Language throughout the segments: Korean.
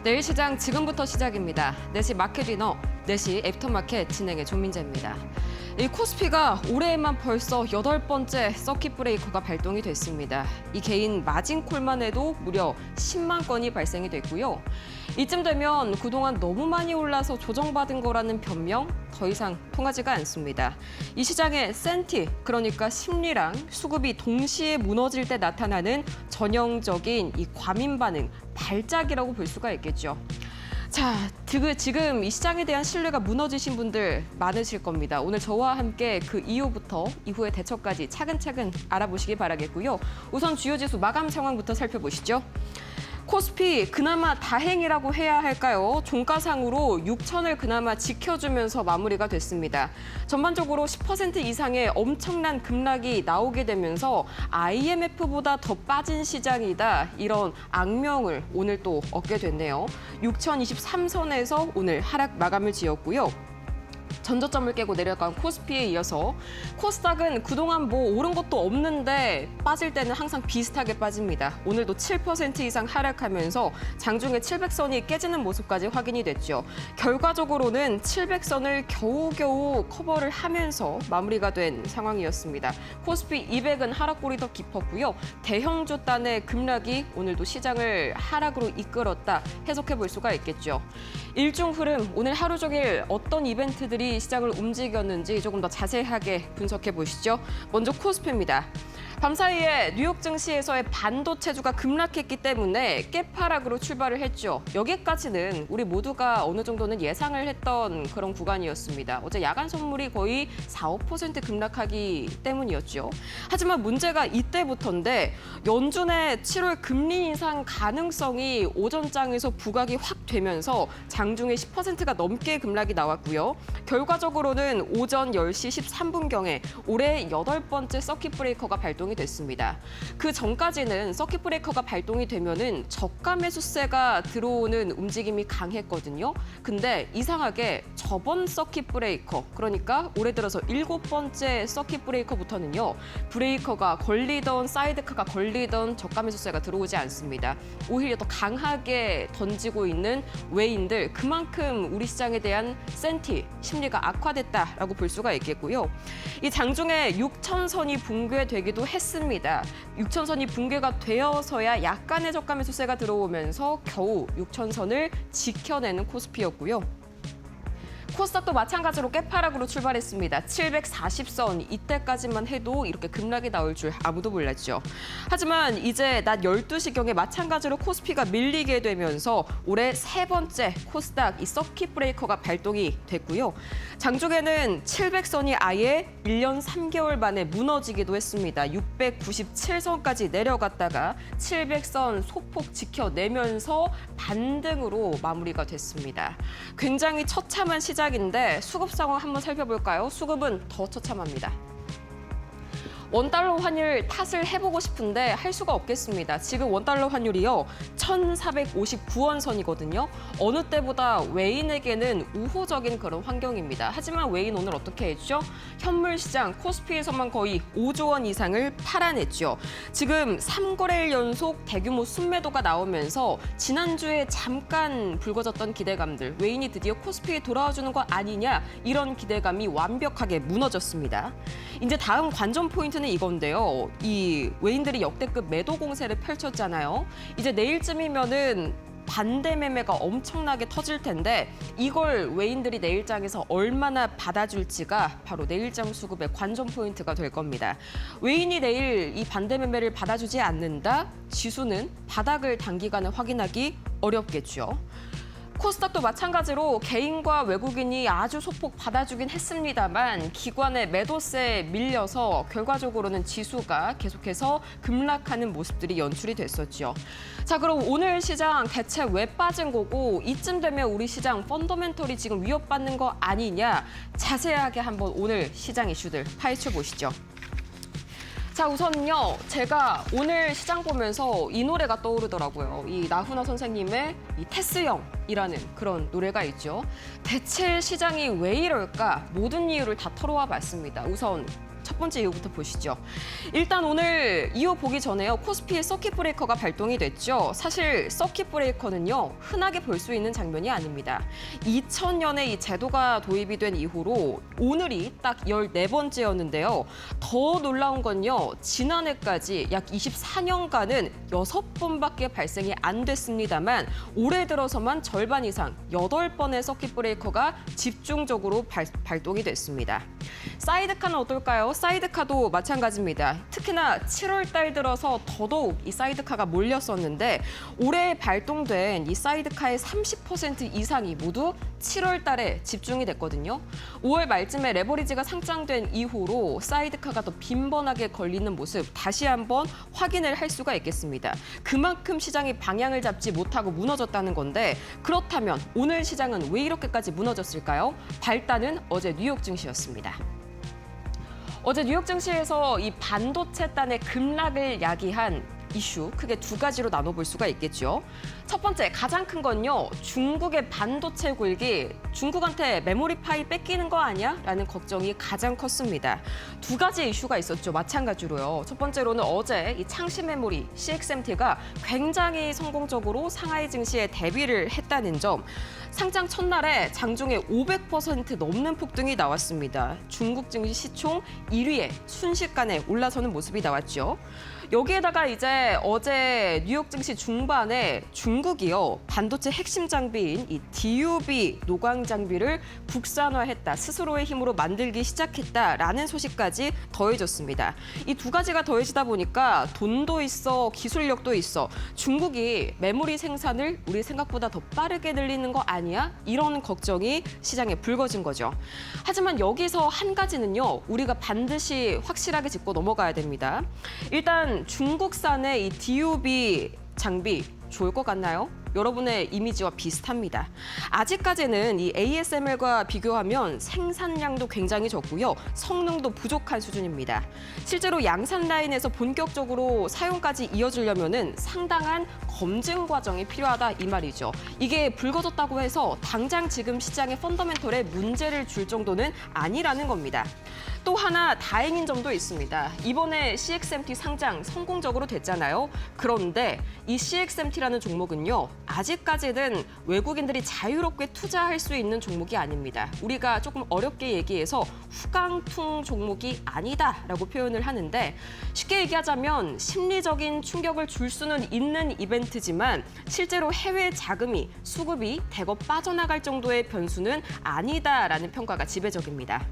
내일 시장 지금부터 시작입니다. 4시 마켓 위너, 4시 애프터마켓 진행의 조민재입니다. 이 코스피가 올해에만 벌써 8번째 서킷 브레이커가 발동이 됐습니다. 이 개인 마진콜만 해도 무려 10만 건이 발생이 됐고요. 이쯤 되면 그동안 너무 많이 올라서 조정받은 거라는 변명 더 이상 통하지가 않습니다. 이 시장의 센티, 그러니까 심리랑 수급이 동시에 무너질 때 나타나는 전형적인 이 과민 반응, 발작이라고 볼 수가 있겠죠. 자, 지금 이 시장에 대한 신뢰가 무너지신 분들 많으실 겁니다. 오늘 저와 함께 그 이유부터 이후의 대처까지 차근차근 알아보시기 바라겠고요. 우선 주요 지수 마감 상황부터 살펴보시죠. 코스피 그나마 다행이라고 해야 할까요? 종가상으로 6천을 그나마 지켜주면서 마무리가 됐습니다. 전반적으로 10% 이상의 엄청난 급락이 나오게 되면서 IMF보다 더 빠진 시장이다. 이런 악명을 오늘 또 얻게 됐네요. 6,023선에서 오늘 하락 마감을 지었고요. 전저점을 깨고 내려간 코스피에 이어서 코스닥은 그동안 뭐 오른 것도 없는데 빠질 때는 항상 비슷하게 빠집니다. 오늘도 7% 이상 하락하면서 장중에 700선이 깨지는 모습까지 확인이 됐죠. 결과적으로는 700선을 겨우겨우 커버를 하면서 마무리가 된 상황이었습니다. 코스피 200은 하락골이 더 깊었고요. 대형주 단의 급락이 오늘도 시장을 하락으로 이끌었다 해석해 볼 수가 있겠죠. 일중 흐름, 오늘 하루 종일 어떤 이벤트들이 시장을 움직였는지 조금 더 자세하게 분석해 보시죠. 먼저 코스피입니다. 밤사이에 뉴욕 증시에서의 반도체주가 급락했기 때문에 깨파락으로 출발을 했죠. 여기까지는 우리 모두가 어느 정도는 예상을 했던 그런 구간이었습니다. 어제 야간 선물이 거의 4~5% 급락하기 때문이었죠. 하지만 문제가 이때부터인데 연준의 7월 금리 인상 가능성이 오전장에서 부각이 확 되면서 장중에 10%가 넘게 급락이 나왔고요. 결과적으로는 오전 10시 13분경에 올해 8번째 서킷 브레이커가 발동이 됐습니다. 그 전까지는 서킷 브레이커가 발동이 되면은 저가 매수세가 들어오는 움직임이 강했거든요. 근데 이상하게 저번 서킷 브레이커, 그러니까 올해 들어서 7번째 서킷 브레이커부터는요. 브레이커가 걸리던 사이드카가 걸리던 저가 매수세가 들어오지 않습니다. 오히려 더 강하게 던지고 있는 외인들, 그만큼 우리 시장에 대한 센티, 심리가 악화됐다라고 볼 수가 있겠고요. 이 장중에 6천선이 붕괴되기도 했습니다. 6천선이 붕괴가 되어서야 약간의 저가 매수세가 들어오면서 겨우 6천선을 지켜내는 코스피였고요. 코스닥도 마찬가지로 깨파락으로 출발했습니다. 740선, 이때까지만 해도 이렇게 급락이 나올 줄 아무도 몰랐죠. 하지만 이제 낮 12시경에 마찬가지로 코스피가 밀리게 되면서 올해 3번째 코스닥 이 서킷 브레이커가 발동이 됐고요. 장중에는 700선이 아예 1년 3개월 만에 무너지기도 했습니다. 697선까지 내려갔다가 700선 소폭 지켜내면서 반등으로 마무리가 됐습니다. 굉장히 처참한 시작인데 수급 상황 한번 살펴볼까요? 수급은 더 처참합니다. 원달러 환율 탓을 해보고 싶은데 할 수가 없겠습니다. 지금 원달러 환율이요. 1,459원 선이거든요. 어느 때보다 외인에게는 우호적인 그런 환경입니다. 하지만 외인 오늘 어떻게 했죠? 현물 시장 코스피에서만 거의 5조 원 이상을 팔아냈죠. 지금 3거래일 연속 대규모 순매도가 나오면서 지난주에 잠깐 불거졌던 기대감들, 외인이 드디어 코스피에 돌아와주는 거 아니냐, 이런 기대감이 완벽하게 무너졌습니다. 이제 다음 관전 포인트는 이건데요. 이 외인들이 역대급 매도 공세를 펼쳤잖아요. 이제 내일쯤이면은 반대 매매가 엄청나게 터질 텐데 이걸 외인들이 내일장에서 얼마나 받아줄지가 바로 내일장 수급의 관전 포인트가 될 겁니다. 외인이 내일 이 반대 매매를 받아주지 않는다? 지수는 바닥을 단기간에 확인하기 어렵겠죠. 코스닥도 마찬가지로 개인과 외국인이 아주 소폭 받아주긴 했습니다만 기관의 매도세에 밀려서 결과적으로는 지수가 계속해서 급락하는 모습들이 연출이 됐었죠. 자, 그럼 오늘 시장 대체 왜 빠진 거고 이쯤 되면 우리 시장 펀더멘털이 지금 위협받는 거 아니냐, 자세하게 한번 오늘 시장 이슈들 파헤쳐 보시죠. 자, 우선은요, 제가 오늘 시장 보면서 이 노래가 떠오르더라고요. 이 나훈아 선생님의 이 테스형이라는 그런 노래가 있죠. 대체 시장이 왜 이럴까? 모든 이유를 다 털어와 봤습니다. 우선 첫 번째 이유부터 보시죠. 일단 오늘 이유 보기 전에요. 코스피의 서킷 브레이커가 발동이 됐죠. 사실 서킷 브레이커는요. 흔하게 볼 수 있는 장면이 아닙니다. 2000년에 이 제도가 도입이 된 이후로 오늘이 딱 14번째였는데요. 더 놀라운 건요. 지난해까지 약 24년간은 6번밖에 발생이 안 됐습니다만 올해 들어서만 절반 이상 8번의 서킷 브레이커가 집중적으로 발동이 됐습니다. 사이드카는 어떨까요? 사이드카도 마찬가지입니다. 특히나 7월 달 들어서 더더욱 이 사이드카가 몰렸었는데 올해 발동된 이 사이드카의 30% 이상이 모두 7월 달에 집중이 됐거든요. 5월 말쯤에 레버리지가 상장된 이후로 사이드카가 더 빈번하게 걸리는 모습 다시 한번 확인을 할 수가 있겠습니다. 그만큼 시장이 방향을 잡지 못하고 무너졌다는 건데 그렇다면 오늘 시장은 왜 이렇게까지 무너졌을까요? 발단은 어제 뉴욕 증시였습니다. 어제 뉴욕 증시에서 이 반도체단의 급락을 야기한 이슈 크게 두 가지로 나눠볼 수가 있겠죠. 첫 번째 가장 큰 건요. 중국의 반도체 굴기 중국한테 메모리 파이 뺏기는 거 아니야? 라는 걱정이 가장 컸습니다. 두 가지 이슈가 있었죠. 마찬가지로요. 첫 번째로는 어제 이 창시 메모리 CXMT가 굉장히 성공적으로 상하이 증시에 대비를 했다는 점. 상장 첫날에 장중에 500% 넘는 폭등이 나왔습니다. 중국 증시 시총 1위에 순식간에 올라서는 모습이 나왔죠. 여기에다가 이제 어제 뉴욕 증시 중반에 중국이요. 반도체 핵심 장비인 이 DUV 노광 장비를 국산화했다. 스스로의 힘으로 만들기 시작했다라는 소식까지 더해졌습니다. 이 두 가지가 더해지다 보니까 돈도 있어, 기술력도 있어. 중국이 메모리 생산을 우리 생각보다 더 빠르게 늘리는 거 아니야? 이런 걱정이 시장에 불거진 거죠. 하지만 여기서 한 가지는요. 우리가 반드시 확실하게 짚고 넘어가야 됩니다. 일단 중국산의 이 DUV 장비 좋을 것 같나요? 여러분의 이미지와 비슷합니다. 아직까지는 이 ASML과 비교하면 생산량도 굉장히 적고요. 성능도 부족한 수준입니다. 실제로 양산 라인에서 본격적으로 사용까지 이어지려면은 상당한 검증 과정이 필요하다 이 말이죠. 이게 불거졌다고 해서 당장 지금 시장의 펀더멘털에 문제를 줄 정도는 아니라는 겁니다. 또 하나 다행인 점도 있습니다. 이번에 CXMT 상장 성공적으로 됐잖아요. 그런데 이 CXMT라는 종목은요. 아직까지는 외국인들이 자유롭게 투자할 수 있는 종목이 아닙니다. 우리가 조금 어렵게 얘기해서 후강퉁 종목이 아니다라고 표현을 하는데 쉽게 얘기하자면 심리적인 충격을 줄 수는 있는 이벤트지만 실제로 해외 자금이 수급이 대거 빠져나갈 정도의 변수는 아니다라는 평가가 지배적입니다.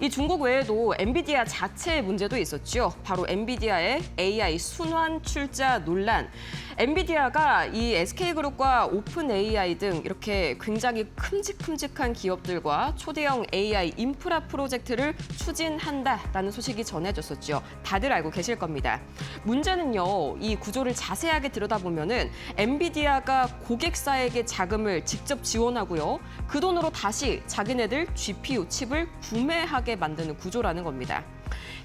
이 중국 외에도 엔비디아 자체의 문제도 있었죠. 바로 엔비디아의 AI 순환 출자 논란. 엔비디아가 이 SK그룹과 오픈 AI 등 이렇게 굉장히 큼직큼직한 기업들과 초대형 AI 인프라 프로젝트를 추진한다라는 소식이 전해졌었죠. 다들 알고 계실 겁니다. 문제는요, 이 구조를 자세하게 들여다보면은 엔비디아가 고객사에게 자금을 직접 지원하고요. 그 돈으로 다시 자기네들 GPU 칩을 구매하게 만드는 구조라는 겁니다.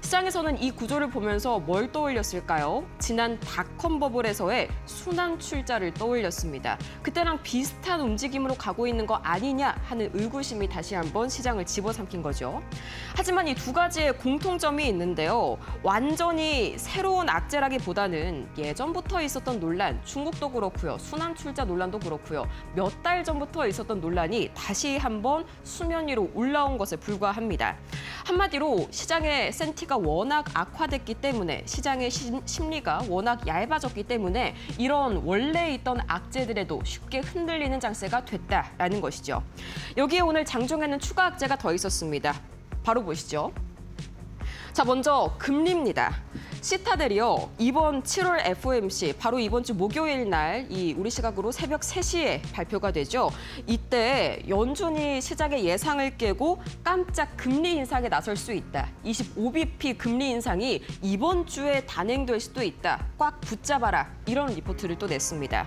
시장에서는 이 구조를 보면서 뭘 떠올렸을까요? 지난 닷컴 버블에서의 순환 출자를 떠올렸습니다. 그때랑 비슷한 움직임으로 가고 있는 거 아니냐 하는 의구심이 다시 한번 시장을 집어삼킨 거죠. 하지만 이 두 가지의 공통점이 있는데요. 완전히 새로운 악재라기보다는 예전부터 있었던 논란, 중국도 그렇고요. 순환 출자 논란도 그렇고요. 몇 달 전부터 있었던 논란이 다시 한번 수면 위로 올라온 것에 불과합니다. 한마디로 시장의 센티가 워낙 악화됐기 때문에 시장의 심리가 워낙 얇아졌기 때문에 이런 원래 있던 악재들에도 쉽게 흔들리는 장세가 됐다라는 것이죠. 여기에 오늘 장중에는 추가 악재가 더 있었습니다. 바로 보시죠. 자, 먼저 금리입니다. 시타델이요. 이번 7월 FOMC 바로 이번 주 목요일 날 이 우리 시각으로 새벽 3시에 발표가 되죠. 이때 연준이 시장의 예상을 깨고 깜짝 금리 인상에 나설 수 있다. 25bp 금리 인상이 이번 주에 단행될 수도 있다. 꽉 붙잡아라. 이런 리포트를 또 냈습니다.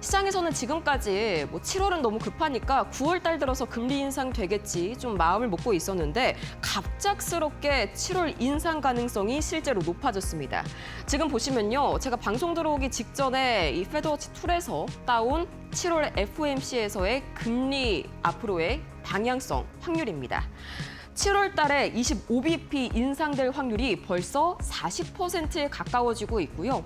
시장에서는 지금까지 7월은 너무 급하니까 9월 달 들어서 금리 인상 되겠지 좀 마음을 먹고 있었는데 갑작스럽게 7월 인상 가능성이 실제로 높아졌습니다. 지금 보시면요. 제가 방송 들어오기 직전에 이 페드워치 툴에서 따온 7월 FOMC에서의 금리 앞으로의 방향성 확률입니다. 7월 달에 25bp 인상될 확률이 벌써 40%에 가까워지고 있고요.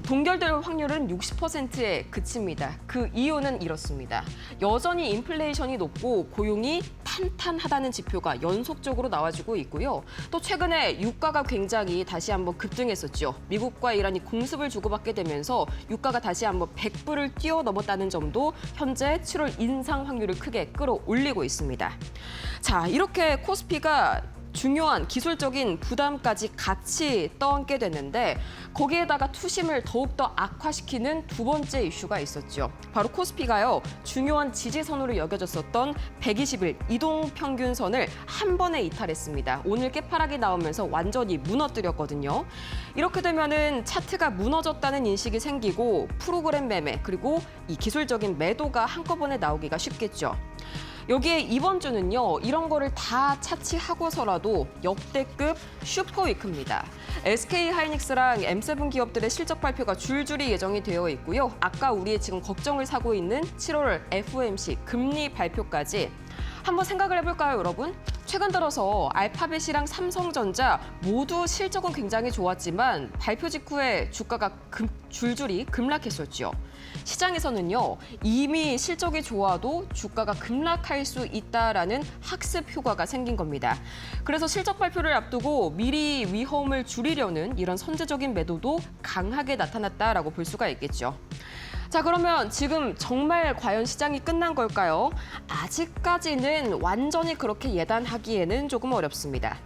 동결될 확률은 60%에 그칩니다. 그 이유는 이렇습니다. 여전히 인플레이션이 높고 고용이 탄탄하다는 지표가 연속적으로 나와주고 있고요. 또 최근에 유가가 굉장히 다시 한번 급등했었죠. 미국과 이란이 공습을 주고받게 되면서 유가가 다시 한번 100불을 뛰어넘었다는 점도 현재 7월 인상 확률을 크게 끌어올리고 있습니다. 자, 이렇게 코스피가 중요한 기술적인 부담까지 같이 떠안게 됐는데 거기에다가 투심을 더욱더 악화시키는 두 번째 이슈가 있었죠. 바로 코스피가요. 중요한 지지선으로 여겨졌었던 120일 이동평균선을 한 번에 이탈했습니다. 오늘 깨파락이 나오면서 완전히 무너뜨렸거든요. 이렇게 되면은 차트가 무너졌다는 인식이 생기고 프로그램 매매 그리고 이 기술적인 매도가 한꺼번에 나오기가 쉽겠죠. 여기에 이번 주는요, 이런 거를 다 차치하고서라도 역대급 슈퍼위크입니다. SK하이닉스랑 M7 기업들의 실적 발표가 줄줄이 예정이 되어 있고요. 아까 우리의 지금 걱정을 사고 있는 7월 FOMC 금리 발표까지 한번 생각을 해볼까요, 여러분? 최근 들어서 알파벳이랑 삼성전자 모두 실적은 굉장히 좋았지만 발표 직후에 주가가 줄줄이 급락했었죠. 시장에서는요, 이미 실적이 좋아도 주가가 급락할 수 있다라는 학습 효과가 생긴 겁니다. 그래서 실적 발표를 앞두고 미리 위험을 줄이려는 이런 선제적인 매도도 강하게 나타났다라고 볼 수가 있겠죠. 자, 그러면 지금 정말 과연 시장이 끝난 걸까요? 아직까지는 완전히 그렇게 예단하기에는 조금 어렵습니다.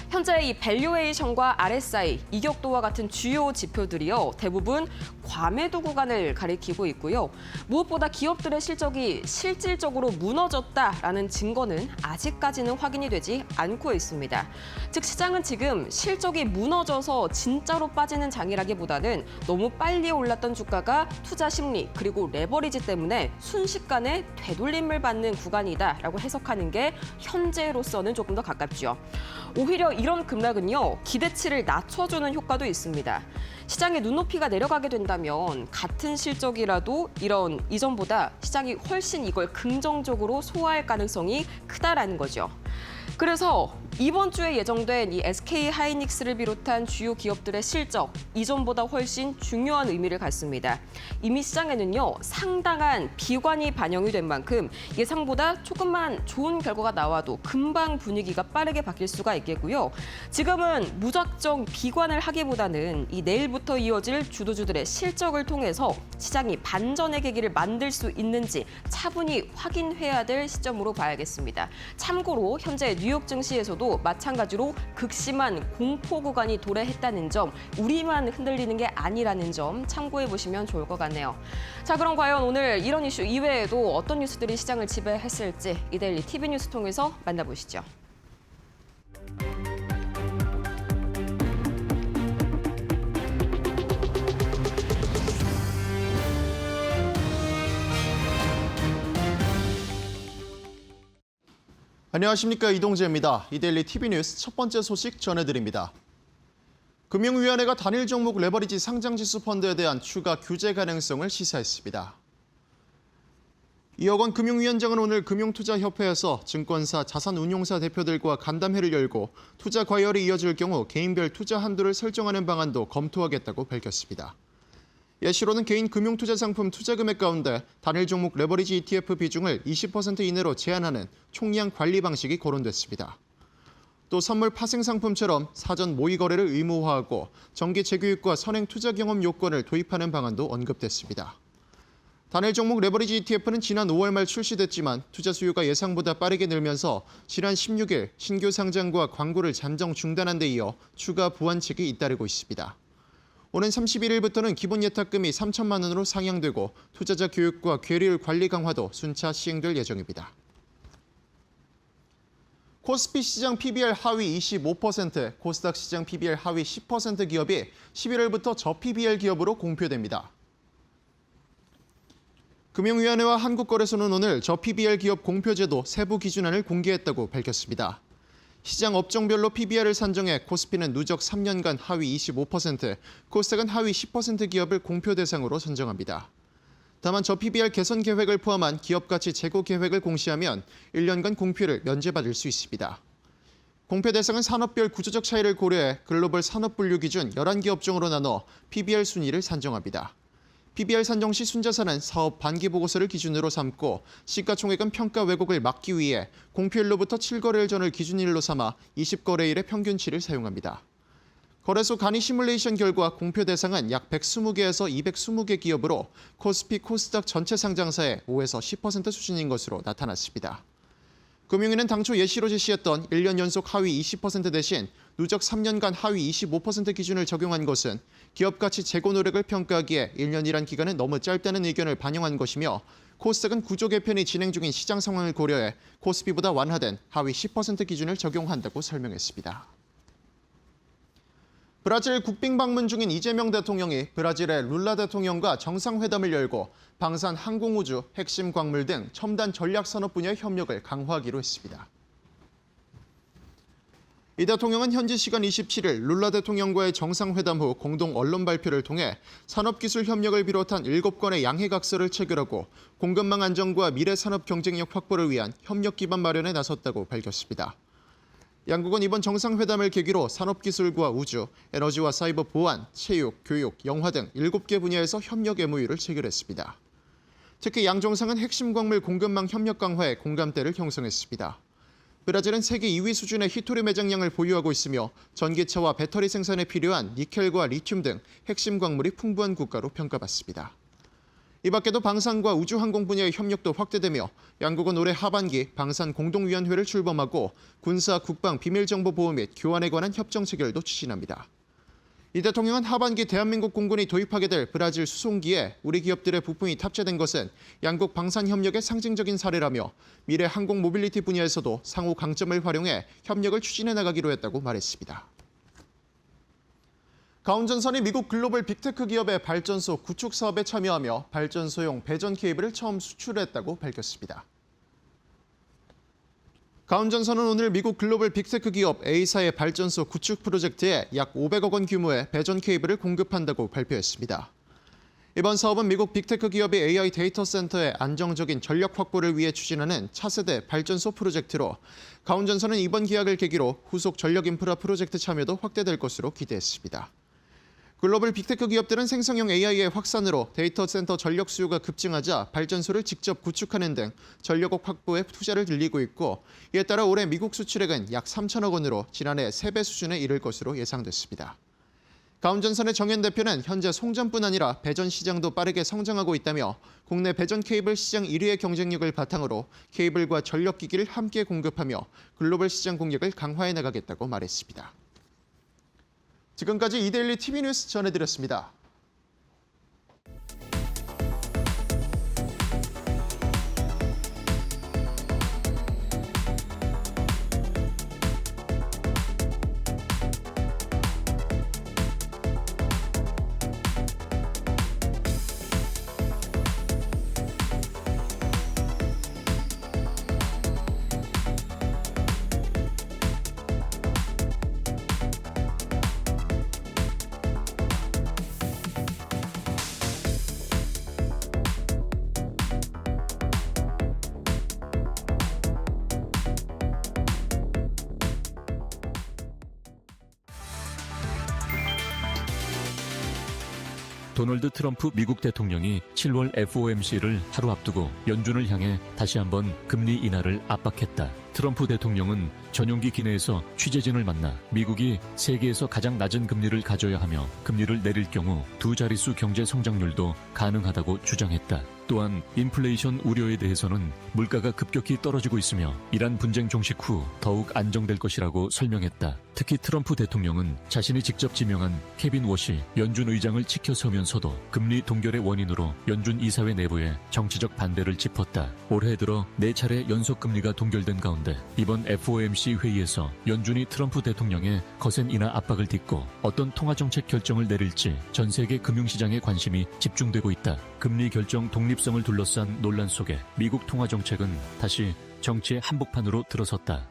현재 이 밸류에이션과 RSI, 이격도와 같은 주요 지표들이요. 대부분 과매도 구간을 가리키고 있고요. 무엇보다 기업들의 실적이 실질적으로 무너졌다라는 증거는 아직까지는 확인이 되지 않고 있습니다. 즉 시장은 지금 실적이 무너져서 진짜로 빠지는 장이라기보다는 너무 빨리 올랐던 주가가 투자 심리 그리고 레버리지 때문에 순식간에 되돌림을 받는 구간이다라고 해석하는 게 현재로서는 조금 더 가깝죠. 오히려 이런 급락은요, 기대치를 낮춰주는 효과도 있습니다. 시장의 눈높이가 내려가게 된다면 같은 실적이라도 이런 이전보다 시장이 훨씬 이걸 긍정적으로 소화할 가능성이 크다라는 거죠. 그래서 이번 주에 예정된 이 SK하이닉스를 비롯한 주요 기업들의 실적, 이전보다 훨씬 중요한 의미를 갖습니다. 이미 시장에는요, 상당한 비관이 반영이 된 만큼 예상보다 조금만 좋은 결과가 나와도 금방 분위기가 빠르게 바뀔 수가 있겠고요. 지금은 무작정 비관을 하기보다는 이 내일부터 이어질 주도주들의 실적을 통해서 시장이 반전의 계기를 만들 수 있는지 차분히 확인해야 될 시점으로 봐야겠습니다. 참고로 현재 뉴욕 증시에서도 마찬가지로 극심한 공포 구간이 도래했다는 점, 우리만 흔들리는 게 아니라는 점 참고해 보시면 좋을 것 같네요. 자, 그럼 과연 오늘 이런 이슈 이외에도 어떤 뉴스들이 시장을 지배했을지 이데일리 TV 뉴스 통해서 만나보시죠. 안녕하십니까, 이동재입니다. 이데일리 TV 뉴스 첫 번째 소식 전해드립니다. 금융위원회가 단일 종목 레버리지 상장지수 펀드에 대한 추가 규제 가능성을 시사했습니다. 이억원 금융위원장은 오늘 금융투자협회에서 증권사, 자산운용사 대표들과 간담회를 열고 투자 과열이 이어질 경우 개인별 투자 한도를 설정하는 방안도 검토하겠다고 밝혔습니다. 예시로는 개인 금융투자상품 투자금액 가운데 단일 종목 레버리지 ETF 비중을 20% 이내로 제한하는 총량 관리 방식이 거론됐습니다. 또 선물 파생 상품처럼 사전 모의 거래를 의무화하고 정기 재교육과 선행 투자 경험 요건을 도입하는 방안도 언급됐습니다. 단일 종목 레버리지 ETF는 지난 5월 말 출시됐지만 투자 수요가 예상보다 빠르게 늘면서 지난 16일 신규 상장과 광고를 잠정 중단한 데 이어 추가 보완책이 잇따르고 있습니다. 오는 31일부터는 기본 예탁금이 3천만 원으로 상향되고 투자자 교육과 괴리율 관리 강화도 순차 시행될 예정입니다. 코스피 시장 PBR 하위 25%, 코스닥 시장 PBR 하위 10% 기업이 11월부터 저PBR 기업으로 공표됩니다. 금융위원회와 한국거래소는 오늘 저PBR 기업 공표제도 세부 기준안을 공개했다고 밝혔습니다. 시장 업종별로 PBR을 산정해 코스피는 누적 3년간 하위 25%, 코스닥은 하위 10% 기업을 공표 대상으로 선정합니다. 다만 저 PBR 개선 계획을 포함한 기업 가치 제고 계획을 공시하면 1년간 공표를 면제받을 수 있습니다. 공표 대상은 산업별 구조적 차이를 고려해 글로벌 산업 분류 기준 11개 업종으로 나눠 PBR 순위를 산정합니다. PBR 산정 시 순자산은 사업 반기 보고서를 기준으로 삼고 시가총액은 평가 왜곡을 막기 위해 공표일로부터 7거래일 전을 기준일로 삼아 20거래일의 평균치를 사용합니다. 거래소 간이 시뮬레이션 결과 공표 대상은 약 120개에서 220개 기업으로 코스피, 코스닥 전체 상장사의 5에서 10% 수준인 것으로 나타났습니다. 금융위는 당초 예시로 제시했던 1년 연속 하위 20% 대신 누적 3년간 하위 25% 기준을 적용한 것은 기업 가치 제고 노력을 평가하기에 1년이란 기간은 너무 짧다는 의견을 반영한 것이며 코스닥은 구조 개편이 진행 중인 시장 상황을 고려해 코스피보다 완화된 하위 10% 기준을 적용한다고 설명했습니다. 브라질 국빈 방문 중인 이재명 대통령이 브라질의 룰라 대통령과 정상회담을 열고 방산, 항공우주, 핵심 광물 등 첨단 전략산업 분야의 협력을 강화하기로 했습니다. 이 대통령은 현지 시간 27일 룰라 대통령과의 정상회담 후 공동 언론 발표를 통해 산업기술 협력을 비롯한 7건의 양해각서를 체결하고 공급망 안정과 미래 산업 경쟁력 확보를 위한 협력 기반 마련에 나섰다고 밝혔습니다. 양국은 이번 정상회담을 계기로 산업기술과 우주, 에너지와 사이버 보안, 체육, 교육, 영화 등 7개 분야에서 협력 MOU를 체결했습니다. 특히 양 정상은 핵심 광물 공급망 협력 강화에 공감대를 형성했습니다. 브라질은 세계 2위 수준의 히토리 매장량을 보유하고 있으며 전기차와 배터리 생산에 필요한 니켈과 리튬 등 핵심 광물이 풍부한 국가로 평가받습니다. 이 밖에도 방산과 우주항공 분야의 협력도 확대되며 양국은 올해 하반기 방산 공동위원회를 출범하고 군사, 국방, 비밀정보보호 및 교환에 관한 협정 체결도 추진합니다. 이 대통령은 하반기 대한민국 공군이 도입하게 될 브라질 수송기에 우리 기업들의 부품이 탑재된 것은 양국 방산 협력의 상징적인 사례라며 미래 항공 모빌리티 분야에서도 상호 강점을 활용해 협력을 추진해 나가기로 했다고 말했습니다. 가운전선이 미국 글로벌 빅테크 기업의 발전소 구축 사업에 참여하며 발전소용 배전 케이블을 처음 수출했다고 밝혔습니다. 가운전선은 오늘 미국 글로벌 빅테크 기업 A사의 발전소 구축 프로젝트에 약 500억 원 규모의 배전 케이블을 공급한다고 발표했습니다. 이번 사업은 미국 빅테크 기업의 AI 데이터 센터의 안정적인 전력 확보를 위해 추진하는 차세대 발전소 프로젝트로 가운전선은 이번 계약을 계기로 후속 전력 인프라 프로젝트 참여도 확대될 것으로 기대했습니다. 글로벌 빅테크 기업들은 생성형 AI의 확산으로 데이터 센터 전력 수요가 급증하자 발전소를 직접 구축하는 등 전력국 확보에 투자를 늘리고 있고 이에 따라 올해 미국 수출액은 약 3천억 원으로 지난해 3배 수준에 이를 것으로 예상됐습니다. 가운전선의 정현 대표는 현재 송전뿐 아니라 배전 시장도 빠르게 성장하고 있다며 국내 배전 케이블 시장 1위의 경쟁력을 바탕으로 케이블과 전력기기를 함께 공급하며 글로벌 시장 공략을 강화해 나가겠다고 말했습니다. 지금까지 이데일리 TV 뉴스 전해드렸습니다. 도널드 트럼프 미국 대통령이 7월 FOMC를 하루 앞두고 연준을 향해 다시 한번 금리 인하를 압박했다. 트럼프 대통령은 전용기 기내에서 취재진을 만나 미국이 세계에서 가장 낮은 금리를 가져야 하며 금리를 내릴 경우 두 자릿수 경제 성장률도 가능하다고 주장했다. 또한 인플레이션 우려에 대해서는 물가가 급격히 떨어지고 있으며 이란 분쟁 종식 후 더욱 안정될 것이라고 설명했다. 특히 트럼프 대통령은 자신이 직접 지명한 케빈 워시 연준 의장을 지켜서면서도 금리 동결의 원인으로 연준 이사회 내부에 정치적 반대를 짚었다. 올해 들어 4차례 연속 금리가 동결된 가운데 이번 FOMC 회의에서 연준이 트럼프 대통령의 거센 인하 압박을 딛고 어떤 통화정책 결정을 내릴지 전 세계 금융시장의 관심이 집중되고 있다. 금리 결정 독립성을 둘러싼 논란 속에 미국 통화정책은 다시 정치의 한복판으로 들어섰다.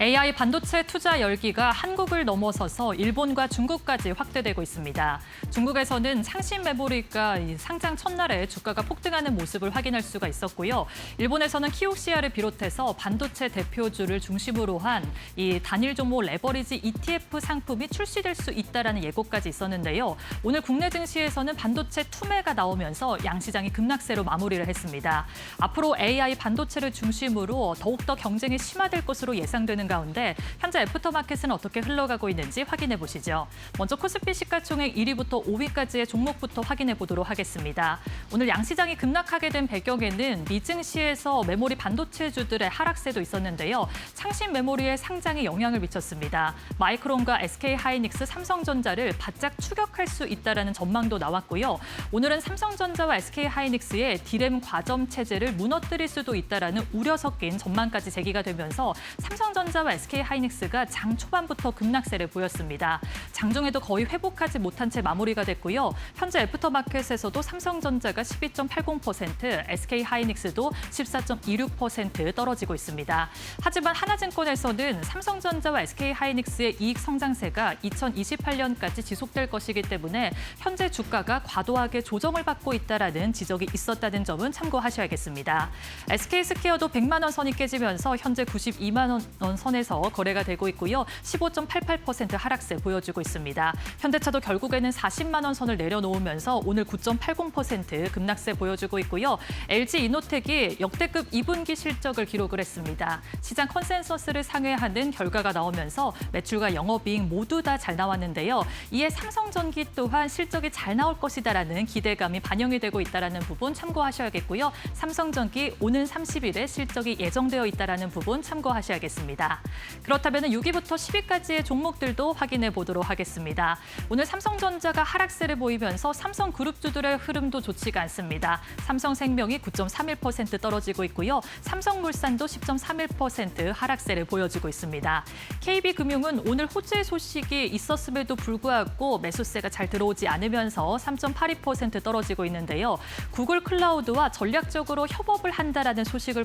AI 반도체 투자 열기가 한국을 넘어서서 일본과 중국까지 확대되고 있습니다. 중국에서는 상신 메모리가 상장 첫날에 주가가 폭등하는 모습을 확인할 수가 있었고요. 일본에서는 키옥시아를 비롯해서 반도체 대표주를 중심으로 한 이 단일 종목 레버리지 ETF 상품이 출시될 수 있다라는 예고까지 있었는데요. 오늘 국내 증시에서는 반도체 투매가 나오면서 양시장이 급락세로 마무리를 했습니다. 앞으로 AI 반도체를 중심으로 더욱더 경쟁이 심화될 것으로 예상되는 가운데 현재 애프터마켓은 어떻게 흘러가고 있는지 확인해 보시죠. 먼저 코스피 시가총액 1위부터 5위까지의 종목부터 확인해 보도록 하겠습니다. 오늘 양시장이 급락하게 된 배경에는 미증시에서 메모리 반도체주들의 하락세도 있었는데요. 창신 메모리의 상장에 영향을 미쳤습니다. 마이크론과 SK하이닉스, 삼성전자를 바짝 추격할 수 있다라는 전망도 나왔고요. 오늘은 삼성전자와 SK하이닉스의 디램 과점 체제를 무너뜨릴 수도 있다라는 우려 섞인 전망까지 제기가 되면서 삼성전자와 SK하이닉스가 장 초반부터 급락세를 보였습니다. 장중에도 거의 회복하지 못한 채 마무리가 됐고요. 현재 애프터마켓에서도 삼성전자가 12.80%, SK하이닉스도 14.26% 떨어지고 있습니다. 하지만 하나증권에서는 삼성전자와 SK하이닉스의 이익 성장세가 2028년까지 지속될 것이기 때문에 현재 주가가 과도하게 조정을 받고 있다라는 지적이 있었다는 점은 참고하셔야겠습니다. SK스퀘어도 100만 원 선이 깨지면서 현재 92만 원 선에서 거래가 되고 있고요. 15.88% 하락세 보여주고 있습니다. 현대차도 결국에는 40만 원 선을 내려놓으면서 오늘 9.80% 급락세 보여주고 있고요. LG이노텍이 역대급 2분기 실적을 기록을 했습니다. 시장 컨센서스를 상회하는 결과가 나오면서 매출과 영업이익 모두 다 잘 나왔는데요. 이에 삼성전기 또한 실적이 잘 나올 것이다라는 기대감이 반영이 되고 있다는 부분 참고하셔야겠고요. 삼성전기 오는 30일에 실적이 예정되어 있다는 부분 참고하셔야겠습니다. 그렇다면 6위부터 10위까지의 종목들도 확인해 보도록 하겠습니다. 오늘 삼성전자가 하락세를 보이면서 삼성그룹주들의 흐름도 좋지가 않습니다. 삼성생명이 9.31% 떨어지고 있고요. 삼성물산도 10.31% 하락세를 보여주고 있습니다. KB금융은 오늘 호재 소식이 있었음에도 불구하고 매수세가 잘 들어오지 않으면서 3.82% 떨어지고 있는데요. 구글 클라우드와 전략적으로 협업을 한다라는 소식을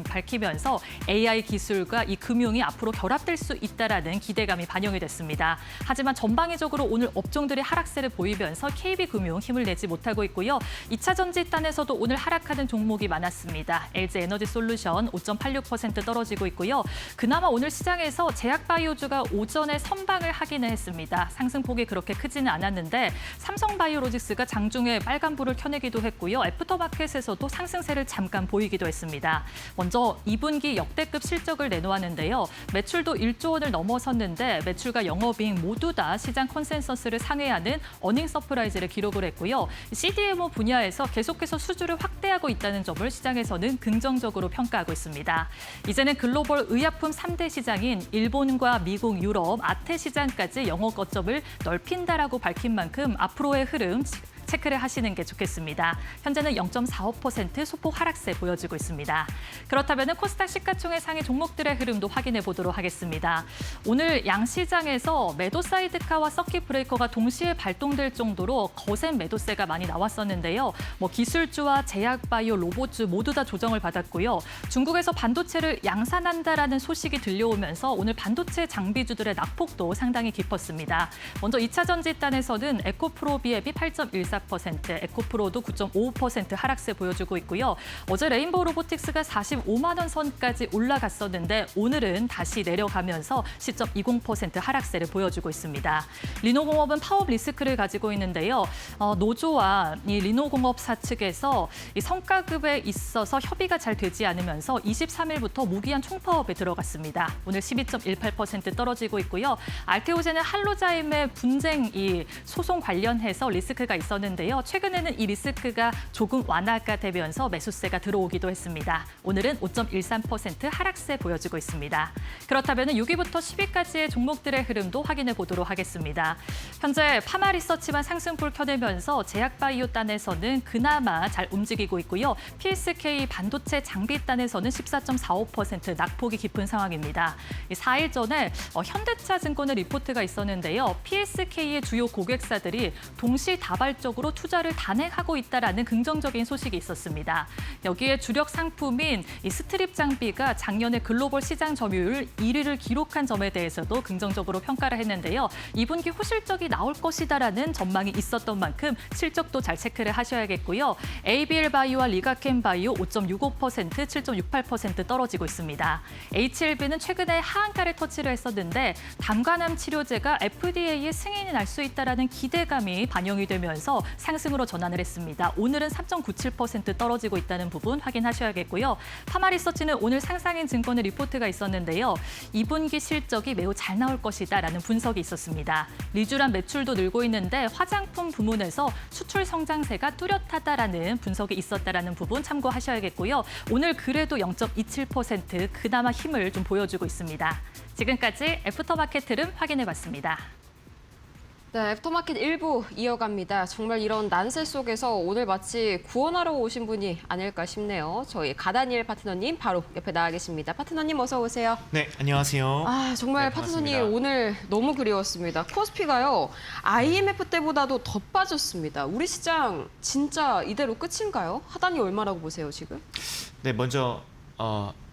밝히면서 AI 기술과 이 금융이 앞으로 결합될 수 있다라는 기대감이 반영이 됐습니다. 하지만 전방위적으로 오늘 업종들이 하락세를 보이면서 KB금융 힘을 내지 못하고 있고요. 2차 전지단에서도 오늘 하락하는 종목이 많았습니다. LG에너지솔루션 5.86% 떨어지고 있고요. 그나마 오늘 시장에서 제약바이오주가 오전에 선방을 하기는 했습니다. 상승폭이 그렇게 크지는 않았는데 삼성바이오로직스가 장중에 빨간불을 켜내기도 했고요. 애프터마켓에서도 상승세를 잠깐 보이기도 했습니다. 먼저 2분기 역대급 실적을 내놓았는데요. 매출도 1조 원을 넘어섰는데 매출과 영업이익 모두 다 시장 컨센서스를 상회하는 어닝 서프라이즈를 기록을 했고요. CDMO 분야에서 계속해서 수주를 확대하고 있다는 점을 시장에서는 긍정적으로 평가하고 있습니다. 이제는 글로벌 의약품 3대 시장인 일본과 미국, 유럽, 아태 시장까지 영업 거점을 넓힌다라고 밝힌 만큼 앞으로의 흐름 체크를 하시는 게 좋겠습니다. 현재는 0.45% 소폭 하락세 보여지고 있습니다. 그렇다면 코스닥 시가총액 상위 종목들의 흐름도 확인해 보도록 하겠습니다. 오늘 양시장에서 매도 사이드카와 서킷 브레이커가 동시에 발동될 정도로 거센 매도세가 많이 나왔었는데요. 기술주와 제약바이오, 로봇주 모두 다 조정을 받았고요. 중국에서 반도체를 양산한다라는 소식이 들려오면서 오늘 반도체 장비주들의 낙폭도 상당히 깊었습니다. 먼저 2차 전지단에서는 에코프로비앱이 8.14%, 에코프로도 9.55% 하락세 보여주고 있고요. 어제 레인보우 로보틱스가 45만 원 선까지 올라갔었는데 오늘은 다시 내려가면서 10.20% 하락세를 보여주고 있습니다. 리노공업은 파업 리스크를 가지고 있는데요. 노조와 이 리노공업사 측에서 이 성과급에 있어서 협의가 잘 되지 않으면서 23일부터 무기한 총파업에 들어갔습니다. 오늘 12.18% 떨어지고 있고요. 알테오젠은 할로자임의 분쟁 이 소송 관련해서 리스크가 있었는데요. 최근에는 이 리스크가 조금 완화가 되면서 매수세가 들어오기도 했습니다. 오늘은 5.13% 하락세 보여주고 있습니다. 그렇다면 6위부터 10위까지의 종목들의 흐름도 확인해 보도록 하겠습니다. 현재 파마리서치만 상승불 켜내면서 제약바이오단에서는 그나마 잘 움직이고 있고요. PSK 반도체 장비단에서는 14.45% 낙폭이 깊은 상황입니다. 4일 전에 현대차 증권의 리포트가 있었는데요. PSK의 주요 고객사들이 동시다발적으로 본격적으로 투자를 단행하고 있다라는 긍정적인 소식이 있었습니다. 여기에 주력 상품인 이 스트립 장비가 작년에 글로벌 시장 점유율 1위를 기록한 점에 대해서도 긍정적으로 평가를 했는데요. 2분기 호실적이 나올 것이다라는 전망이 있었던 만큼 실적도 잘 체크를 하셔야겠고요. ABL 바이오와 리가켄 바이오 5.65%, 7.68% 떨어지고 있습니다. HLB는 최근에 하한가를 터치를 했었는데 담관암 치료제가 FDA의 승인이 날 수 있다라는 기대감이 반영이 되면서 상승으로 전환을 했습니다. 오늘은 3.97% 떨어지고 있다는 부분 확인하셔야겠고요. 파마리서치는 오늘 상상인 증권의 리포트가 있었는데요. 2분기 실적이 매우 잘 나올 것이다라는 분석이 있었습니다. 리쥬란 매출도 늘고 있는데 화장품 부문에서 수출 성장세가 뚜렷하다라는 분석이 있었다라는 부분 참고하셔야겠고요. 오늘 그래도 0.27% 그나마 힘을 좀 보여주고 있습니다. 지금까지 애프터마켓 흐름 확인해봤습니다. 네, 애프터마켓 1부 이어갑니다. 정말 이런 난세 속에서 오늘 마치 구원하러 오신 분이 아닐까 싶네요. 저희 가다니엘 파트너님 바로 옆에 나와 계십니다. 파트너님 어서 오세요. 네, 안녕하세요. 정말 네, 파트너님 반갑습니다. 오늘 너무 그리웠습니다. 코스피가요. IMF 때보다도 더 빠졌습니다. 우리 시장 진짜 이대로 끝인가요? 하단이 얼마라고 보세요, 지금? 네, 먼저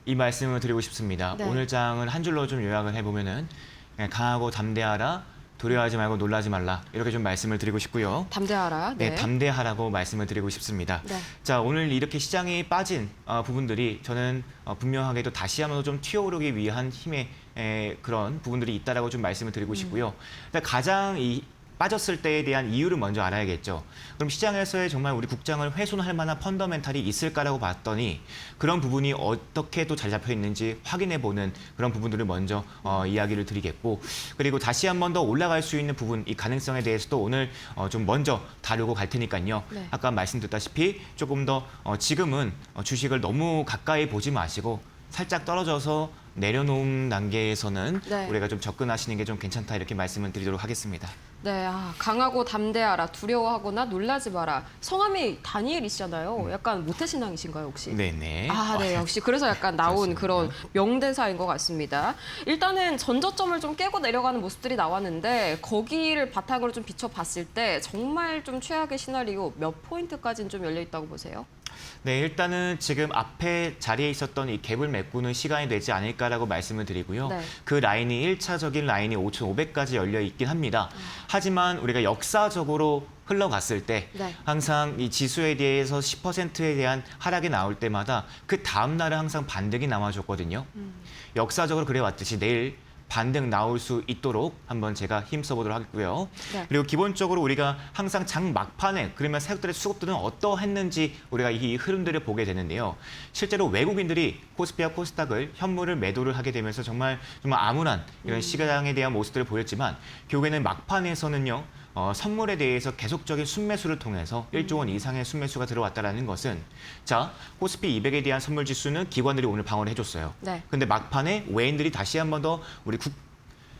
이 말씀을 드리고 싶습니다. 네. 오늘 장을 한 줄로 좀 요약을 해보면은 그냥 강하고 담대하라, 두려워하지 말고 놀라지 말라 이렇게 좀 말씀을 드리고 싶고요. 담대하라. 네, 담대하라고 말씀을 드리고 싶습니다. 네. 자, 오늘 이렇게 시장이 빠진 부분들이 저는 분명하게도 다시 한번 좀 튀어오르기 위한 힘의 그런 부분들이 있다라고 좀 말씀을 드리고 싶고요. 일단 가장 빠졌을 때에 대한 이유를 먼저 알아야겠죠. 그럼 시장에서의 정말 우리 국장을 훼손할 만한 펀더멘탈이 있을까라고 봤더니 그런 부분이 어떻게 또 잘 잡혀 있는지 확인해보는 그런 부분들을 먼저 이야기를 드리겠고, 그리고 다시 한 번 더 올라갈 수 있는 부분, 이 가능성에 대해서도 오늘 좀 먼저 다루고 갈 테니까요. 네. 아까 말씀드렸다시피 조금 더 지금은 주식을 너무 가까이 보지 마시고 살짝 떨어져서 내려놓은 단계에서는 네. 우리가 좀 접근하시는 게 좀 괜찮다 이렇게 말씀을 드리도록 하겠습니다. 네, 강하고 담대하라, 두려워하거나 놀라지 마라. 성함이 다니엘이시잖아요. 약간 모태신앙이신가요, 혹시? 네네. 네, 역시 그래서 약간 나온 그렇습니다. 그런 명대사인 것 같습니다. 일단은 전저점을 좀 깨고 내려가는 모습들이 나왔는데 거기를 바탕으로 좀 비춰봤을 때 정말 좀 최악의 시나리오 몇 포인트까지는 좀 열려 있다고 보세요? 네, 일단은 지금 앞에 자리에 있었던 이 갭을 메꾸는 시간이 되지 않을까라고 말씀을 드리고요. 네. 그 라인이 1차적인 라인이 5,500까지 열려 있긴 합니다. 하지만 우리가 역사적으로 흘러갔을 때 네. 항상 이 지수에 대해서 10%에 대한 하락이 나올 때마다 그 다음 날은 항상 반등이 나와줬거든요. 역사적으로 그래왔듯이 내일 반등 나올 수 있도록 한번 제가 힘써보도록 하겠고요. 네. 그리고 기본적으로 우리가 항상 장 막판에 그러면 세력들의 수급들은 어떠했는지 우리가 이 흐름들을 보게 되는데요. 실제로 외국인들이 코스피와 코스닥을 현물을 매도를 하게 되면서 정말 암울한 이런 시장에 대한 모습들을 보였지만 결국에는 막판에서는요. 선물에 대해서 계속적인 순매수를 통해서 1조 원 이상의 순매수가 들어왔다는 것은 자, 코스피 200에 대한 선물 지수는 기관들이 오늘 방어를 해줬어요. 네. 근데 막판에 외인들이 다시 한 번 더 우리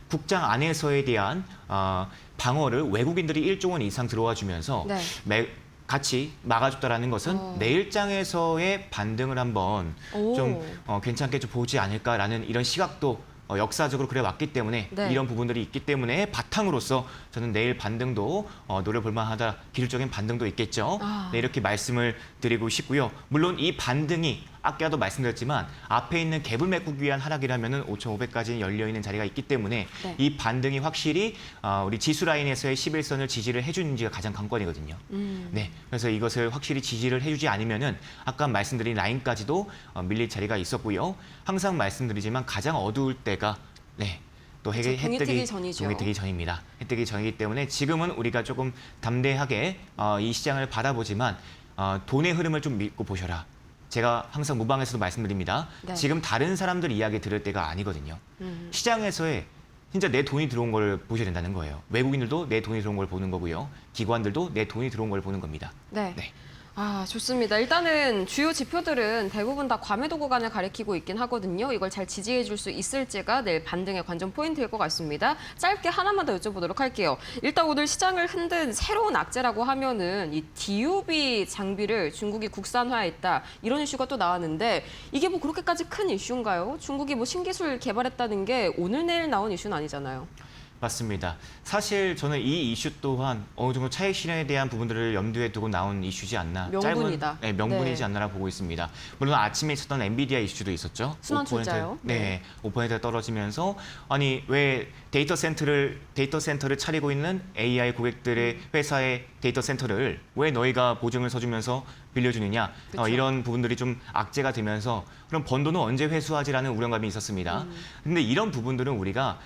국장 안에서에 대한 방어를 외국인들이 1조 원 이상 들어와 주면서 네. 같이 막아줬다라는 것은 내일장에서의 반등을 한번 좀 괜찮게 좀 보지 않을까라는 이런 시각도 역사적으로 그래 왔기 때문에 네. 이런 부분들이 있기 때문에 바탕으로서 저는 내일 반등도 노려볼 만하다. 기술적인 반등도 있겠죠. 네, 이렇게 말씀을 드리고 싶고요. 물론 이 반등이 아까도 말씀드렸지만 앞에 있는 갭을 메꾸기 위한 하락이라면 5,500까지 열려있는 자리가 있기 때문에 네. 이 반등이 확실히 우리 지수 라인에서의 11선을 지지를 해주는지가 가장 관건이거든요. 네, 그래서 이것을 확실히 지지를 해주지 않으면은 아까 말씀드린 라인까지도 밀릴 자리가 있었고요. 항상 말씀드리지만 가장 어두울 때가 또 그렇죠. 동이 혜택이 트기 전이죠. 동이 트기 전입니다. 혜택이 전이기 때문에 지금은 우리가 조금 담대하게 이 시장을 바라보지만 돈의 흐름을 좀 믿고 보셔라. 제가 항상 무방에서도 말씀드립니다. 네. 지금 다른 사람들 이야기 들을 때가 아니거든요. 시장에서의 진짜 내 돈이 들어온 걸 보셔야 된다는 거예요. 외국인들도 내 돈이 들어온 걸 보는 거고요. 기관들도 내 돈이 들어온 걸 보는 겁니다. 네. 네. 좋습니다. 일단은 주요 지표들은 대부분 다 과매도 구간을 가리키고 있긴 하거든요. 이걸 잘 지지해 줄 수 있을지가 내일 반등의 관전 포인트일 것 같습니다. 짧게 하나만 더 여쭤보도록 할게요. 일단 오늘 시장을 흔든 새로운 악재라고 하면은 이 DUB 장비를 중국이 국산화했다. 이런 이슈가 또 나왔는데 이게 뭐 그렇게까지 큰 이슈인가요? 중국이 뭐 신기술 개발했다는 게 오늘 내일 나온 이슈는 아니잖아요. 맞습니다. 사실 저는 이 이슈 또한 어느 정도 차익 실현에 대한 부분들을 염두에 두고 나온 이슈지 않나. 명분이다. 네, 명분이지 네. 않나라고 보고 있습니다. 물론 아침에 있었던 엔비디아 이슈도 있었죠. 순환출자요? 5%, 네, 5% 떨어지면서 아니 왜 데이터 센터를 차리고 있는 AI 고객들의 회사의 데이터 센터를 왜 너희가 보증을 서주면서 빌려주느냐. 그쵸. 이런 부분들이 좀 악재가 되면서 그럼 번 돈은 언제 회수하지라는 우려감이 있었습니다. 근데 이런 부분들은 우리가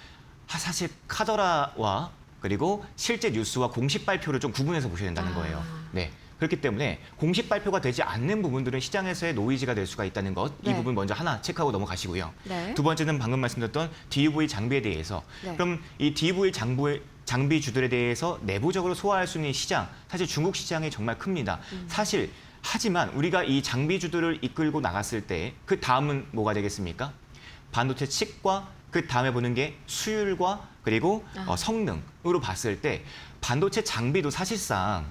사실 카더라와 그리고 실제 뉴스와 공식 발표를 좀 구분해서 보셔야 된다는 거예요. 네. 그렇기 때문에 공식 발표가 되지 않는 부분들은 시장에서의 노이즈가 될 수가 있다는 것, 이 네. 부분 먼저 하나 체크하고 넘어가시고요. 네. 두 번째는 방금 말씀드렸던 DUV 장비에 대해서 네. 그럼 이 DUV 장비주들에 대해서 내부적으로 소화할 수 있는 시장, 사실 중국 시장이 정말 큽니다. 사실 하지만 우리가 이 장비주들을 이끌고 나갔을 때 그 다음은 뭐가 되겠습니까? 반도체 칩과 그 다음에 보는 게 수율과 그리고 성능으로 봤을 때 반도체 장비도 사실상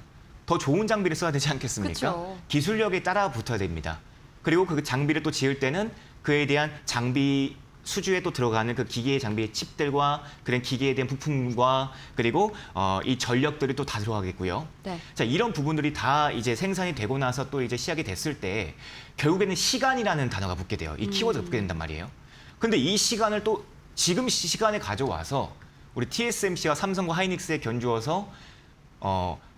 더 좋은 장비를 써야 되지 않겠습니까? 그쵸. 기술력에 따라 붙어야 됩니다. 그리고 그 장비를 또 지을 때는 그에 대한 장비 수주에 또 들어가는 그 기계의 장비의 칩들과 그런 기계에 대한 부품과 그리고 이 전력들이 또 다 들어가겠고요. 네. 자, 이런 부분들이 다 이제 생산이 되고 나서 또 이제 시작이 됐을 때 결국에는 시간이라는 단어가 붙게 돼요. 이 키워드가 붙게 된단 말이에요. 근데 이 시간을 또 지금 시간에 가져와서 우리 TSMC와 삼성과 하이닉스에 견주어서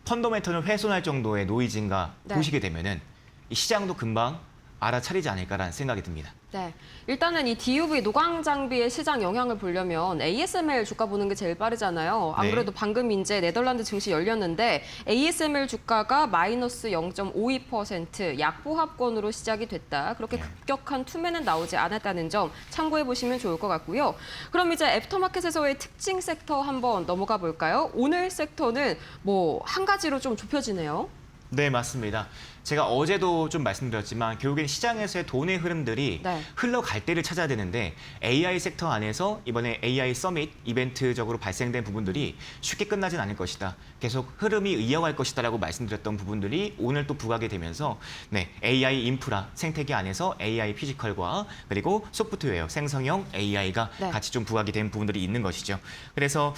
펀더멘털을 훼손할 정도의 노이즈인가 네. 보시게 되면은 이 시장도 금방 알아차리지 않을까라는 생각이 듭니다. 네. 일단은 이 DUV 노광 장비의 시장 영향을 보려면 ASML 주가 보는 게 제일 빠르잖아요. 안 네. 그래도 방금 이제 네덜란드 증시 열렸는데 ASML 주가가 마이너스 0.52% 약보합권으로 시작이 됐다. 그렇게 네. 급격한 투매는 나오지 않았다는 점 참고해 보시면 좋을 것 같고요. 그럼 이제 애프터마켓에서의 특징 섹터 한번 넘어가 볼까요? 오늘 섹터는 뭐 한 가지로 좀 좁혀지네요. 네, 맞습니다. 제가 어제도 좀 말씀드렸지만 결국엔 시장에서의 돈의 흐름들이 네. 흘러갈 때를 찾아야 되는데 AI 섹터 안에서 이번에 AI 서밋 이벤트적으로 발생된 부분들이 쉽게 끝나진 않을 것이다. 계속 흐름이 이어갈 것이다라고 말씀드렸던 부분들이 오늘 또 부각이 되면서 네, AI 인프라 생태계 안에서 AI 피지컬과 그리고 소프트웨어 생성형 AI가 네. 같이 좀 부각이 된 부분들이 있는 것이죠. 그래서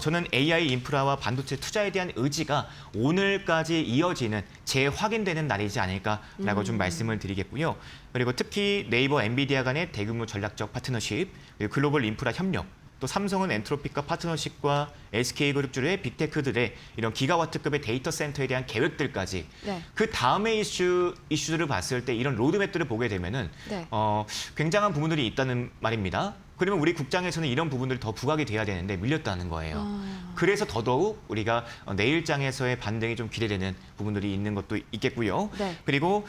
저는 AI 인프라와 반도체 투자에 대한 의지가 오늘까지 이어지는 재확인되는 날이지 않을까라고 좀 말씀을 드리겠고요. 그리고 특히 네이버, 엔비디아 간의 대규모 전략적 파트너십, 그리고 글로벌 인프라 협력, 또 삼성은 엔트로픽과 파트너십과 SK그룹주의 빅테크들의 이런 기가와트급의 데이터 센터에 대한 계획들까지 네. 그 다음의 이슈들을 봤을 때 이런 로드맵들을 보게 되면은 네. 굉장한 부분들이 있다는 말입니다. 그러면 우리 국장에서는 이런 부분들이 더 부각이 돼야 되는데 밀렸다는 거예요. 그래서 더더욱 우리가 내일장에서의 반등이 좀 기대되는 부분들이 있는 것도 있겠고요. 네. 그리고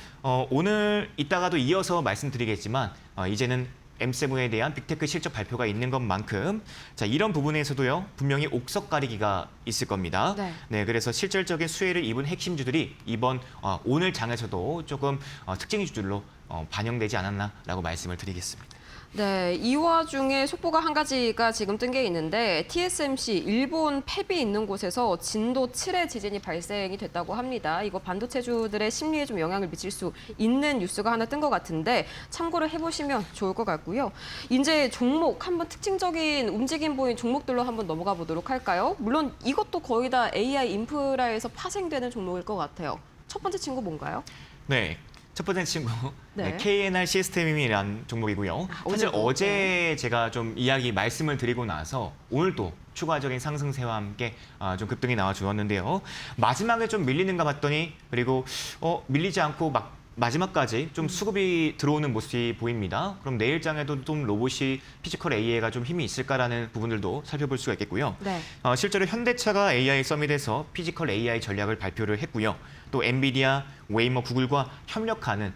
오늘 이따가도 이어서 말씀드리겠지만 이제는 M7에 대한 빅테크 실적 발표가 있는 것만큼 자 이런 부분에서도요 분명히 옥석 가리기가 있을 겁니다. 네. 그래서 실질적인 수혜를 입은 핵심주들이 이번 오늘 장에서도 조금 특징주들로 반영되지 않았나라고 말씀을 드리겠습니다. 네, 이 와중에 속보가 한 가지가 지금 뜬 게 있는데 TSMC 일본 팹이 있는 곳에서 진도 7의 지진이 발생이 됐다고 합니다. 이거 반도체주들의 심리에 좀 영향을 미칠 수 있는 뉴스가 하나 뜬 것 같은데 참고를 해보시면 좋을 것 같고요. 이제 종목 한번 특징적인 움직임 보인 종목들로 한번 넘어가 보도록 할까요? 물론 이것도 거의 다 AI 인프라에서 파생되는 종목일 것 같아요. 첫 번째 친구 뭔가요? 네. 첫 번째 친구 네. KNR 시스템이라는 종목이고요. 사실 오늘도, 어제 제가 좀 말씀을 드리고 나서 오늘 또 추가적인 상승세와 함께 좀 급등이 나와 주었는데요. 마지막에 좀 밀리는가 봤더니 그리고 밀리지 않고 마지막까지 좀 수급이 들어오는 모습이 보입니다. 그럼 내일장에도 좀 로봇이 피지컬 AI가 좀 힘이 있을까라는 부분들도 살펴볼 수가 있겠고요. 네. 실제로 현대차가 AI 서밋에서 피지컬 AI 전략을 발표를 했고요. 또 엔비디아, 웨이머, 구글과 협력하는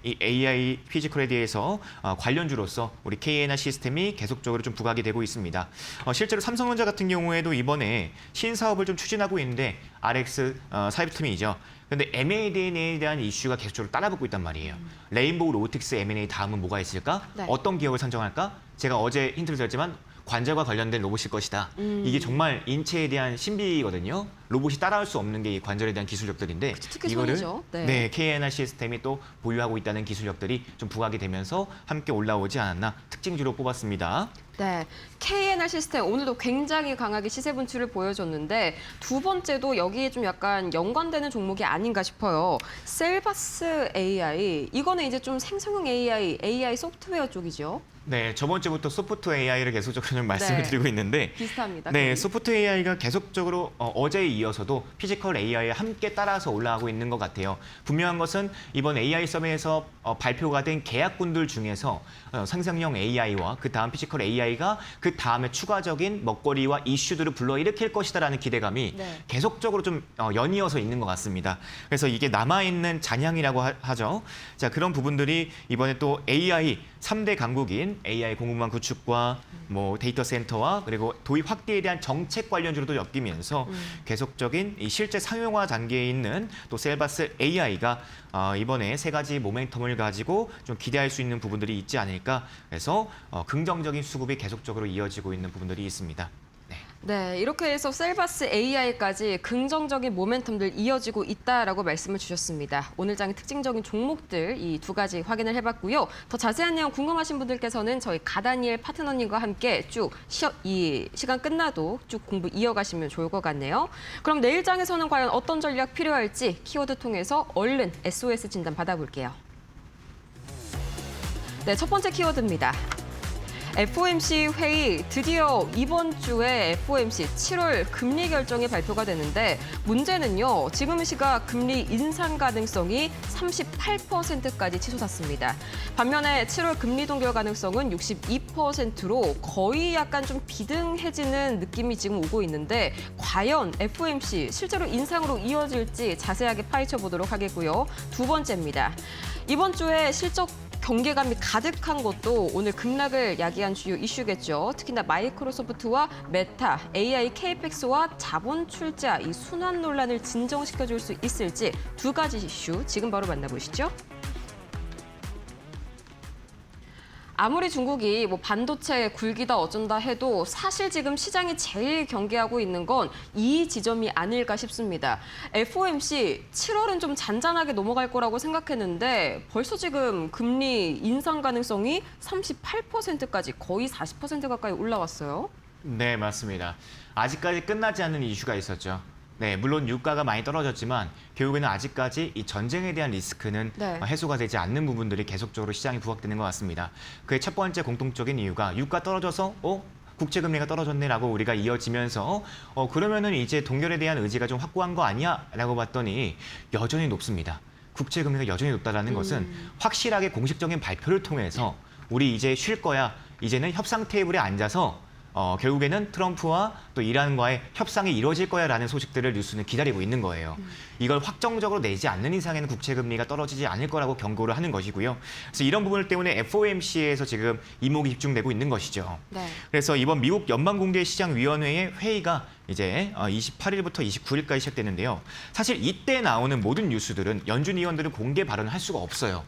이 AI 피지컬에 대해서 관련주로서 우리 KNR 시스템이 계속적으로 좀 부각이 되고 있습니다. 실제로 삼성전자 같은 경우에도 이번에 신사업을 좀 추진하고 있는데 RX 사이버팀이죠. 근데 M&A에 대한 이슈가 계속적으로 따라붙고 있단 말이에요. 레인보우 로보틱스 M&A 다음은 뭐가 있을까? 네. 어떤 기업을 선정할까? 제가 어제 힌트를 드렸지만 관절과 관련된 로봇일 것이다. 이게 정말 인체에 대한 신비거든요. 로봇이 따라할 수 없는 게 이 관절에 대한 기술력들인데 특히 이거를 손이죠. 네. KNR 시스템이 또 보유하고 있다는 기술력들이 좀 부각이 되면서 함께 올라오지 않았나 특징주로 뽑았습니다. 네, KNR 시스템 오늘도 굉장히 강하게 시세 분출을 보여줬는데 두 번째도 여기에 좀 약간 연관되는 종목이 아닌가 싶어요. 셀바스 AI, 이거는 이제 좀 생성형 AI 소프트웨어 쪽이죠. 네, 저번 주부터 소프트 AI를 계속적으로 좀 말씀을 네. 드리고 있는데 비슷합니다. 네, 거의. 소프트 AI가 계속적으로 어제에 이어서도 피지컬 AI에 함께 따라서 올라가고 있는 것 같아요. 분명한 것은 이번 AI 서밋에서 발표가 된 계약군들 중에서 생성형 AI와 그 다음 피지컬 AI가 그 다음에 추가적인 먹거리와 이슈들을 불러일으킬 것이다라는 기대감이 네. 계속적으로 좀 연이어서 있는 것 같습니다. 그래서 이게 남아있는 잔향이라고 하죠. 자, 그런 부분들이 이번에 또 AI 3대 강국인 AI 공급망 구축과 뭐 데이터 센터와 그리고 도입 확대에 대한 정책 관련주로도 엮이면서 계속적인 이 실제 상용화 단계에 있는 또 셀바스 AI가 이번에 세 가지 모멘텀을 가지고 좀 기대할 수 있는 부분들이 있지 않을까 해서 긍정적인 수급이 계속적으로 이어지고 있는 부분들이 있습니다. 네, 이렇게 해서 셀바스 AI까지 긍정적인 모멘텀들 이어지고 있다라고 말씀을 주셨습니다. 오늘 장의 특징적인 종목들 이 두 가지 확인을 해봤고요. 더 자세한 내용 궁금하신 분들께서는 저희 가다니엘 파트너님과 함께 쭉 이 시간 끝나도 쭉 공부 이어가시면 좋을 것 같네요. 그럼 내일 장에서는 과연 어떤 전략 필요할지 키워드 통해서 얼른 SOS 진단 받아볼게요. 네, 첫 번째 키워드입니다. FOMC 회의 드디어 이번 주에 FOMC 7월 금리 결정이 발표가 되는데 문제는요. 지금 시각 금리 인상 가능성이 38%까지 치솟았습니다. 반면에 7월 금리 동결 가능성은 62%로 거의 약간 좀 비등해지는 느낌이 지금 오고 있는데 과연 FOMC 실제로 인상으로 이어질지 자세하게 파헤쳐 보도록 하겠고요. 두 번째입니다. 이번 주에 실적 경계감이 가득한 것도 오늘 급락을 야기한 주요 이슈겠죠. 특히나 마이크로소프트와 메타, AI KPX와 자본 출자 이 순환 논란을 진정시켜줄 수 있을지 두 가지 이슈 지금 바로 만나보시죠. 아무리 중국이 뭐 반도체 굴기다 어쩐다 해도 사실 지금 시장이 제일 경계하고 있는 건 이 지점이 아닐까 싶습니다. FOMC 7월은 좀 잔잔하게 넘어갈 거라고 생각했는데 벌써 지금 금리 인상 가능성이 38%까지 거의 40% 가까이 올라왔어요. 네, 맞습니다. 아직까지 끝나지 않는 이슈가 있었죠. 네, 물론 유가가 많이 떨어졌지만 결국에는 아직까지 이 전쟁에 대한 리스크는 네. 해소가 되지 않는 부분들이 계속적으로 시장이 부각되는 것 같습니다. 그의 첫 번째 공통적인 이유가 유가 떨어져서 국채금리가 떨어졌네라고 우리가 이어지면서 그러면은 이제 동결에 대한 의지가 좀 확고한 거 아니야라고 봤더니 여전히 높습니다. 국채금리가 여전히 높다라는 것은 확실하게 공식적인 발표를 통해서 우리 이제 쉴 거야. 이제는 협상 테이블에 앉아서 결국에는 트럼프와 또 이란과의 협상이 이루어질 거야라는 소식들을 뉴스는 기다리고 있는 거예요. 이걸 확정적으로 내지 않는 이상에는 국채금리가 떨어지지 않을 거라고 경고를 하는 것이고요. 그래서 이런 부분을 때문에 FOMC에서 지금 이목이 집중되고 있는 것이죠. 네. 그래서 이번 미국 연방공개시장위원회의 회의가 이제 28일부터 29일까지 시작되는데요. 사실 이때 나오는 모든 뉴스들은 연준 의원들은 공개 발언을 할 수가 없어요.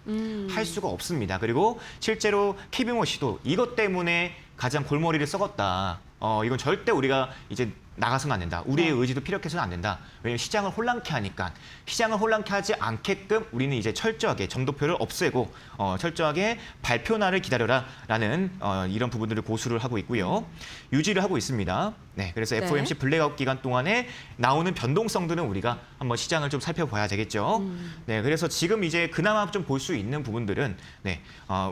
할 수가 없습니다. 그리고 실제로 케빈 씨도 이것 때문에 가장 골머리를 썩었다. 이건 절대 우리가 이제 나가서는 안 된다. 우리의 의지도 피력해서는 안 된다. 왜냐하면 시장을 혼란케 하니까. 시장을 혼란케 하지 않게끔 우리는 이제 철저하게 점도표를 없애고 철저하게 발표날을 기다려라라는 이런 부분들을 고수를 하고 있고요. 유지를 하고 있습니다. 네, 그래서 네. FOMC 블랙아웃 기간 동안에 나오는 변동성들은 우리가 한번 시장을 좀 살펴봐야 되겠죠. 네, 그래서 지금 이제 그나마 좀 볼 수 있는 부분들은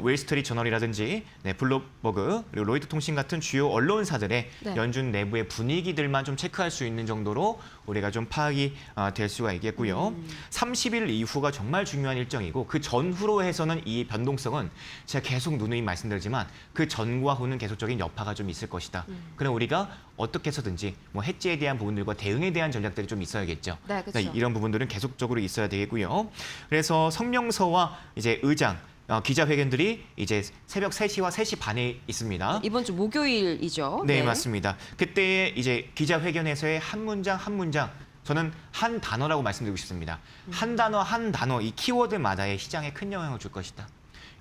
웨일스트리트 저널이라든지 블룸버그 그리고 로이터 통신 같은 주요 언론사들의 네. 연준 내부의 분위기들만 좀 체크할 수 있는 정도로 우리가 좀 파악이 될 수가 있겠고요. 30일 이후가 정말 중요한 일정이고 그 전후로 해서는 이 변동성은 제가 계속 누누이 말씀드리지만 그 전과 후는 계속적인 여파가 좀 있을 것이다. 그럼 우리가 어떻게 해서든지 뭐 해지에 대한 부분들과 대응에 대한 전략들이 좀 있어야겠죠. 네, 그렇죠. 이런 부분들은 계속적으로 있어야 되겠고요. 그래서 성명서와 이제 의장 기자회견들이 이제 새벽 3시와 3시 반에 있습니다. 이번 주 목요일이죠. 네, 맞습니다. 그때 이제 기자회견에서의 한 문장 한 문장 저는 한 단어라고 말씀드리고 싶습니다. 한 단어 이 키워드마다의 시장에 큰 영향을 줄 것이다.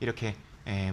이렇게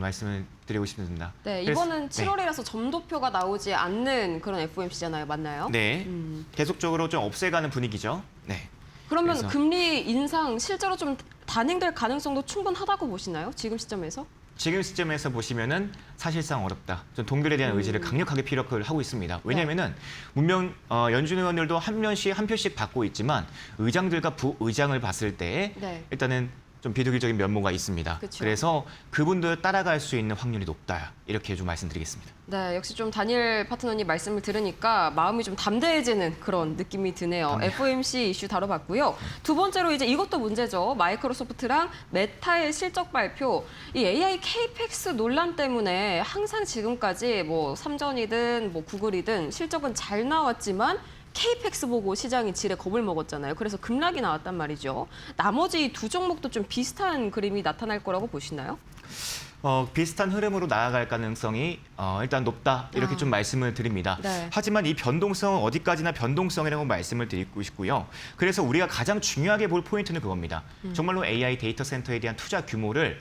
말씀을 드리고 싶습니다. 네, 그래서- 이번은 7월이라서 점도표가 나오지 않는 그런 FOMC잖아요. 맞나요? 네, 계속적으로 좀 없애가는 분위기죠. 네. 그러면 그래서- 금리 인상 실제로 좀 단행될 가능성도 충분하다고 보시나요? 지금 시점에서? 지금 시점에서 보시면은 사실상 어렵다. 좀 동결에 대한 의지를 강력하게 피력을 하고 있습니다. 왜냐하면은 문명 연준 의원들도 한 표씩 받고 있지만 의장들과 부의장을 봤을 때 네. 일단은 좀 비도기적인 면모가 있습니다. 그쵸. 그래서 그분들 따라갈 수 있는 확률이 높다. 이렇게 좀 말씀드리겠습니다. 네, 역시 좀 다니엘 파트너님 말씀을 들으니까 마음이 좀 담대해지는 그런 느낌이 드네요. FOMC 이슈 다뤄봤고요. 두 번째로 이제 이것도 문제죠. 마이크로소프트랑 메타의 실적 발표. 이 AI 케이펙스 논란 때문에 항상 지금까지 뭐 삼전이든 뭐 구글이든 실적은 잘 나왔지만 케이펙스 보고 시장이 지레 겁을 먹었잖아요. 그래서 급락이 나왔단 말이죠. 나머지 두 종목도 좀 비슷한 그림이 나타날 거라고 보시나요? 비슷한 흐름으로 나아갈 가능성이 일단 높다 이렇게 좀 말씀을 드립니다. 네. 하지만 이 변동성은 어디까지나 변동성이라고 말씀을 드리고 싶고요. 그래서 우리가 가장 중요하게 볼 포인트는 그겁니다. 정말로 AI 데이터 센터에 대한 투자 규모를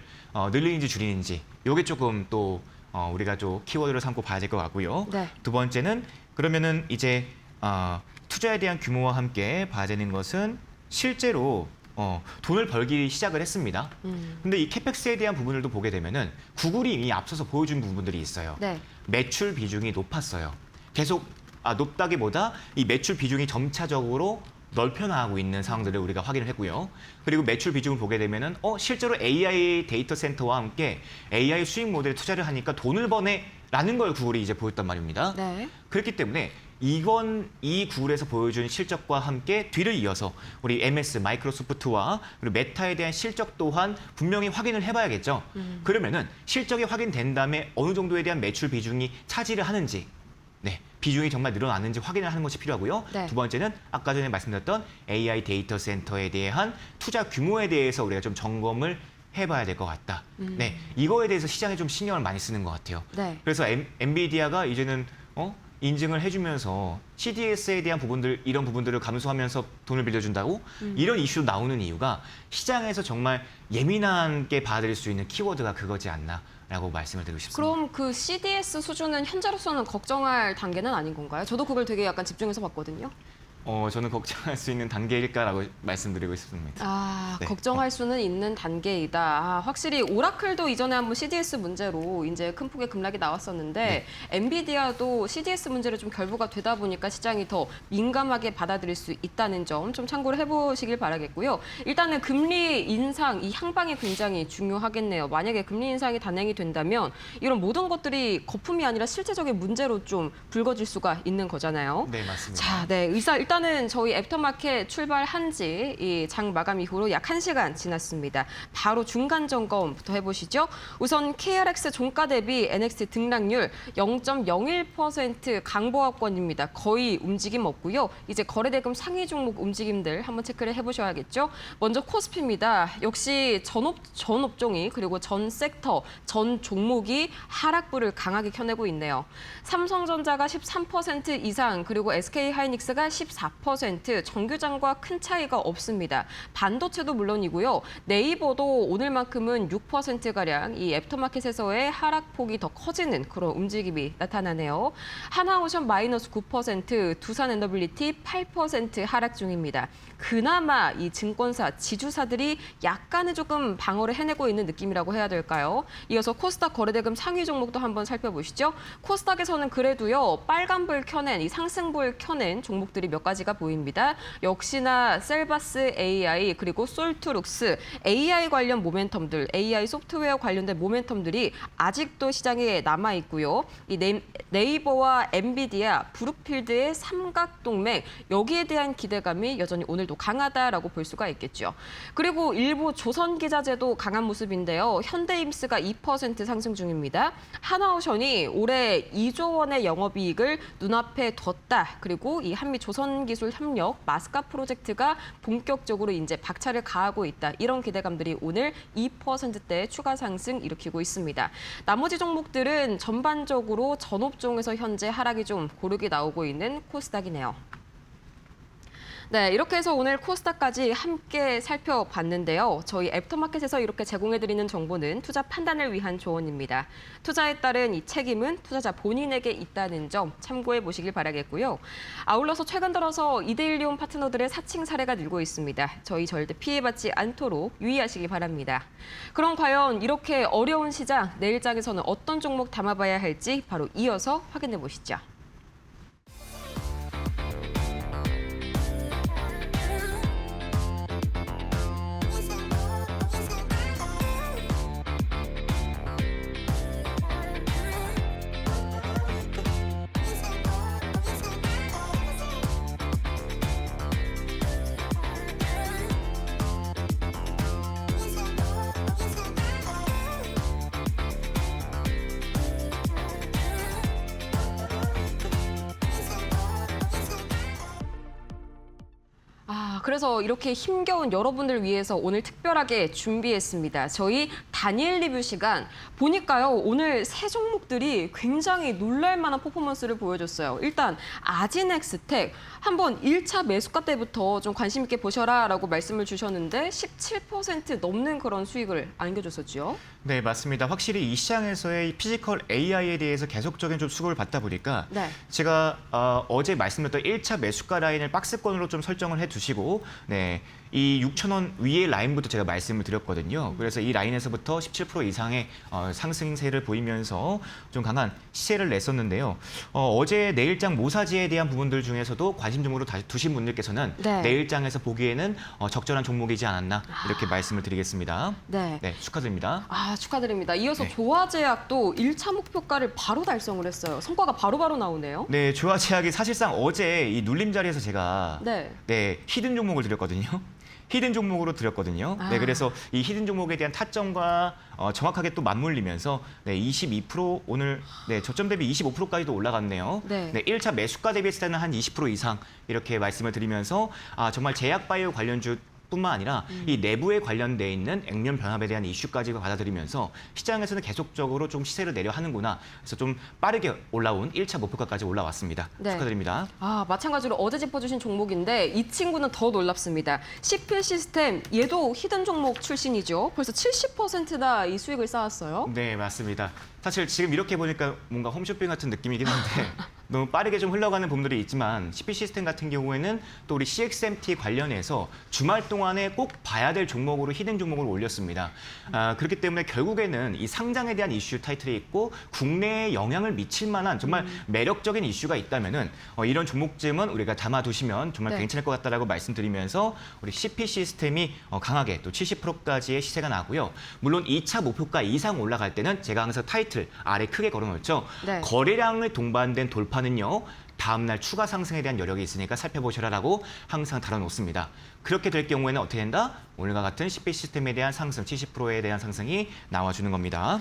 늘리는지 줄이는지 이게 조금 또 우리가 좀 키워드로 삼고 봐야 될 것 같고요. 네. 두 번째는 그러면은 이제 투자에 대한 규모와 함께 봐야 되는 것은 실제로 돈을 벌기 시작을 했습니다. 근데 이 캐펙스에 대한 부분들도 보게 되면은 구글이 이미 앞서서 보여준 부분들이 있어요. 네. 매출 비중이 높았어요. 계속 높다기보다 이 매출 비중이 점차적으로 넓혀나가고 있는 상황들을 우리가 확인을 했고요. 그리고 매출 비중을 보게 되면은 실제로 AI 데이터 센터와 함께 AI 수익 모델에 투자를 하니까 돈을 버네라는 걸 구글이 이제 보였단 말입니다. 네. 그렇기 때문에 이 구글에서 보여준 실적과 함께 뒤를 이어서 우리 MS, 마이크로소프트와 그리고 메타에 대한 실적 또한 분명히 확인을 해봐야겠죠. 그러면은 실적이 확인된 다음에 어느 정도에 대한 매출 비중이 차지를 하는지, 네, 비중이 정말 늘어났는지 확인을 하는 것이 필요하고요. 네. 두 번째는 아까 전에 말씀드렸던 AI 데이터 센터에 대한 투자 규모에 대해서 우리가 좀 점검을 해봐야 될 것 같다. 네, 이거에 대해서 시장에 좀 신경을 많이 쓰는 것 같아요. 네. 그래서 엔비디아가 이제는 인증을 해주면서 CDS에 대한 부분들 이런 부분들을 감수하면서 돈을 빌려준다고 이런 이슈 나오는 이유가 시장에서 정말 예민하게 받아들일 수 있는 키워드가 그거지 않나라고 말씀을 드리고 싶습니다. 그럼 그 CDS 수준은 현재로서는 걱정할 단계는 아닌 건가요? 저도 그걸 되게 약간 집중해서 봤거든요. 저는 걱정할 수 있는 단계일까라고 말씀드리고 싶습니다. 네. 걱정할 수는 있는 단계이다. 확실히 오라클도 이전에 한번 CDS 문제로 이제 큰 폭의 급락이 나왔었는데 엔비디아도 CDS 문제로 좀 결부가 되다 보니까 시장이 더 민감하게 받아들일 수 있다는 점 좀 참고를 해보시길 바라겠고요. 일단은 금리 인상 이 향방이 굉장히 중요하겠네요. 만약에 금리 인상이 단행이 된다면 이런 모든 것들이 거품이 아니라 실제적인 문제로 좀 불거질 수가 있는 거잖아요. 네, 맞습니다. 자, 네, 일단은 저희 애프터마켓 출발한 지 이 장 마감 이후로 약 1시간 지났습니다. 바로 중간 점검부터 해보시죠. 우선 KRX 종가 대비 NXT 등락률 0.01% 강보합권입니다. 거의 움직임 없고요. 이제 거래대금 상위 종목 움직임들 한번 체크를 해보셔야겠죠. 먼저 코스피입니다. 역시 전 업종이 그리고 전 섹터, 전 종목이 하락불을 강하게 켜내고 있네요. 삼성전자가 13% 이상 그리고 SK하이닉스가 14%, 정규장과 큰 차이가 없습니다. 반도체도 물론이고요. 네이버도 오늘만큼은 6%가량 이 애프터마켓에서의 하락폭이 더 커지는 그런 움직임이 나타나네요. 하나오션 마이너스 9%, 두산에너빌리티 8% 하락 중입니다. 그나마 이 증권사, 지주사들이 약간은 조금 방어를 해내고 있는 느낌이라고 해야 될까요? 이어서 코스닥 거래대금 상위 종목도 한번 살펴보시죠. 코스닥에서는 그래도요, 빨간불 켜낸, 이 상승불 켜낸 종목들이 몇 가지가 보입니다. 역시나 셀바스 AI, 그리고 솔트룩스, AI 관련 모멘텀들, AI 소프트웨어 관련된 모멘텀들이 아직도 시장에 남아있고요. 이 네이버와 엔비디아, 브룩필드의 삼각동맹, 여기에 대한 기대감이 여전히 오늘도 강하다라고 볼 수가 있겠죠. 그리고 일부 조선기자재도 강한 모습인데요. 현대임스가 2% 상승 중입니다. 하나오션이 올해 2조 원의 영업이익을 눈앞에 뒀다. 그리고 이 한미 조선기술 협력 마스카 프로젝트가 본격적으로 이제 박차를 가하고 있다. 이런 기대감들이 오늘 2%대 추가 상승 일으키고 있습니다. 나머지 종목들은 전반적으로 전업종에서 현재 하락이 좀 고르게 나오고 있는 코스닥이네요. 네, 이렇게 해서 오늘 코스닥까지 함께 살펴봤는데요. 저희 애프터마켓에서 이렇게 제공해드리는 정보는 투자 판단을 위한 조언입니다. 투자에 따른 이 책임은 투자자 본인에게 있다는 점 참고해 보시길 바라겠고요. 아울러서 최근 들어서 이데일리온 파트너들의 사칭 사례가 늘고 있습니다. 저희 절대 피해받지 않도록 유의하시기 바랍니다. 그럼 과연 이렇게 어려운 시장, 내일장에서는 어떤 종목 담아봐야 할지 바로 이어서 확인해 보시죠. 그래서 이렇게 힘겨운 여러분들 위해서 오늘 특별하게 준비했습니다. 저희 다니엘 리뷰 시간 보니까요. 오늘 세 종목들이 굉장히 놀랄만한 퍼포먼스를 보여줬어요. 일단 아진엑스텍 한번 1차 매수가 때부터 좀 관심 있게 보셔라라고 말씀을 주셨는데 17% 넘는 그런 수익을 안겨줬었죠. 네, 맞습니다. 확실히 이 시장에서의 피지컬 AI에 대해서 계속적인 좀 수급을 받다 보니까 네. 제가 어제 말씀드렸던 1차 매수가 라인을 박스권으로 좀 설정을 해두시고 네, 이 6,000원 위의 라인부터 제가 말씀을 드렸거든요. 그래서 이 라인에서부터 17% 이상의 상승세를 보이면서 좀 강한 시세를 냈었는데요. 어제 내일장 모사지에 대한 부분들 중에서도 관심종으로 다시 두신 분들께서는 네. 내일장에서 보기에는 적절한 종목이지 않았나 이렇게 말씀을 드리겠습니다. 네. 네, 축하드립니다. 축하드립니다. 이어서 네. 조화제약도 1차 목표가를 바로 달성을 했어요. 성과가 바로바로 나오네요. 네, 조화제약이 사실상 어제 이 눌림 자리에서 제가 네. 히든 종목을 드렸거든요. 히든 종목으로 드렸거든요. 네, 그래서 이 히든 종목에 대한 타점과 정확하게 또 맞물리면서 네, 22% 오늘 네, 저점 대비 25%까지도 올라갔네요. 네. 1차 매수가 대비했을 때는 한 20% 이상 이렇게 말씀을 드리면서 정말 제약바이오 관련주 뿐만 아니라 이 내부에 관련돼 있는 액면 변압에 대한 이슈까지 받아들이면서 시장에서는 계속적으로 좀 시세를 내려 하는구나. 그래서 좀 빠르게 올라온 1차 목표가까지 올라왔습니다. 네. 축하드립니다. 마찬가지로 어제 짚어주신 종목인데 이 친구는 더 놀랍습니다. CP 시스템 얘도 히든 종목 출신이죠. 벌써 70%나 이 수익을 쌓았어요. 네, 맞습니다. 사실 지금 이렇게 보니까 뭔가 홈쇼핑 같은 느낌이긴 한데 너무 빠르게 좀 흘러가는 부분들이 있지만 CP 시스템 같은 경우에는 또 우리 CXMT 관련해서 주말 동안에 꼭 봐야 될 종목으로 히든 종목을 올렸습니다. 그렇기 때문에 결국에는 이 상장에 대한 이슈 타이틀이 있고 국내에 영향을 미칠 만한 정말 매력적인 이슈가 있다면은 이런 종목쯤은 우리가 담아두시면 정말 네. 괜찮을 것 같다라고 말씀드리면서 우리 CP 시스템이 강하게 또 70%까지의 시세가 나고요. 물론 2차 목표가 이상 올라갈 때는 제가 항상 타이틀 아래 크게 걸어놓죠. 네. 거래량을 동반된 돌파는요. 다음 날 추가 상승에 대한 여력이 있으니까 살펴보셔라라고 항상 다뤄놓습니다. 그렇게 될 경우에는 어떻게 된다? 오늘과 같은 CP 시스템에 대한 상승, 70%에 대한 상승이 나와주는 겁니다.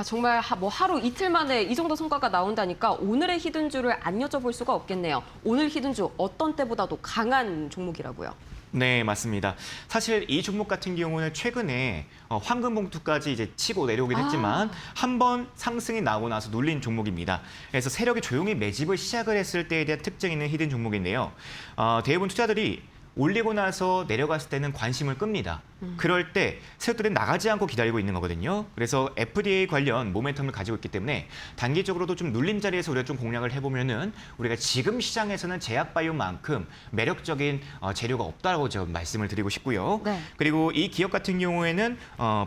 정말 하루 이틀 만에 이 정도 성과가 나온다니까 오늘의 히든주를 안 여쭤볼 수가 없겠네요. 오늘 히든주 어떤 때보다도 강한 종목이라고요. 네, 맞습니다. 사실 이 종목 같은 경우는 최근에 황금 봉투까지 이제 치고 내려오긴 했지만 한 번 상승이 나오고 나서 눌린 종목입니다. 그래서 세력이 조용히 매집을 시작을 했을 때에 대한 특징이 있는 히든 종목인데요. 대부분 투자들이 올리고 나서 내려갔을 때는 관심을 끕니다. 그럴 때 세력들은 나가지 않고 기다리고 있는 거거든요. 그래서 FDA 관련 모멘텀을 가지고 있기 때문에 단기적으로도 좀 눌림 자리에서 우리가 좀 공략을 해보면은 우리가 지금 시장에서는 제약바이오만큼 매력적인 재료가 없다고 좀 말씀을 드리고 싶고요. 네. 그리고 이 기업 같은 경우에는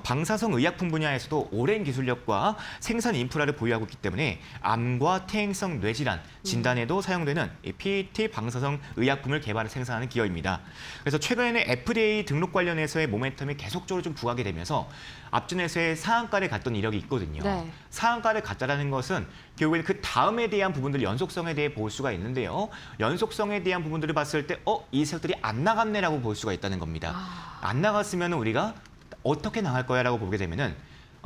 방사성 의약품 분야에서도 오랜 기술력과 생산 인프라를 보유하고 있기 때문에 암과 퇴행성 뇌질환 진단에도 사용되는 이 PET 방사성 의약품을 개발해 생산하는 기업입니다. 그래서 최근에는 FDA 등록 관련해서의 모멘텀이 계속적으로 좀 부각이 되면서 앞전에서의 상한가를 갔던 이력이 있거든요. 네. 상한가를 갔다라는 것은 결국에는 그 다음에 대한 부분들 연속성에 대해 볼 수가 있는데요. 연속성에 대한 부분들을 봤을 때 이 세력들이 안 나갔네라고 볼 수가 있다는 겁니다. 안 나갔으면 우리가 어떻게 나갈 거야라고 보게 되면은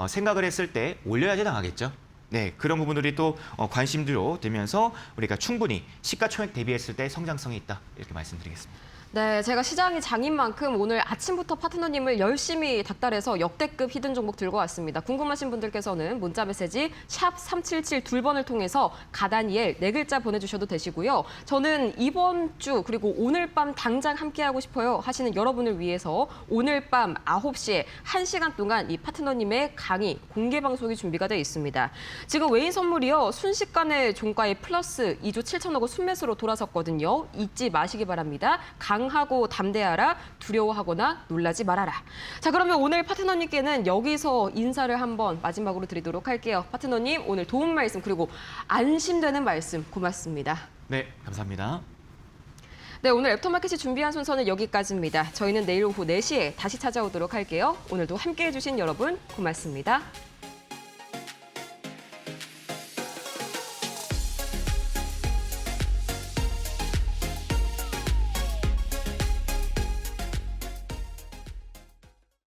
생각을 했을 때 올려야지 나가겠죠. 네, 그런 부분들이 또 관심주로 되면서 우리가 충분히 시가총액 대비했을 때 성장성이 있다 이렇게 말씀드리겠습니다. 네, 제가 시장이 장인 만큼 오늘 아침부터 파트너님을 열심히 닥달해서 역대급 히든 종목 들고 왔습니다. 궁금하신 분들께서는 문자 메시지 샵 377 2번을 통해서 가다니엘 4글자 보내주셔도 되시고요. 저는 이번 주 그리고 오늘 밤 당장 함께하고 싶어요 하시는 여러분을 위해서 오늘 밤 9시에 1시간 동안 이 파트너님의 강의 공개 방송이 준비가 되어 있습니다. 지금 외인 선물이요. 순식간에 종가에 플러스 2조 7천억 원 순매수로 돌아섰거든요. 잊지 마시기 바랍니다. 강하고 담대하라, 두려워하거나 놀라지 말아라. 자, 그러면 오늘 파트너님께는 여기서 인사를 한번 마지막으로 드리도록 할게요. 파트너님, 오늘 도움 말씀 그리고 안심되는 말씀 고맙습니다. 네, 감사합니다. 네, 오늘 애프터마켓이 준비한 순서는 여기까지입니다. 저희는 내일 오후 4시에 다시 찾아오도록 할게요. 오늘도 함께해 주신 여러분 고맙습니다.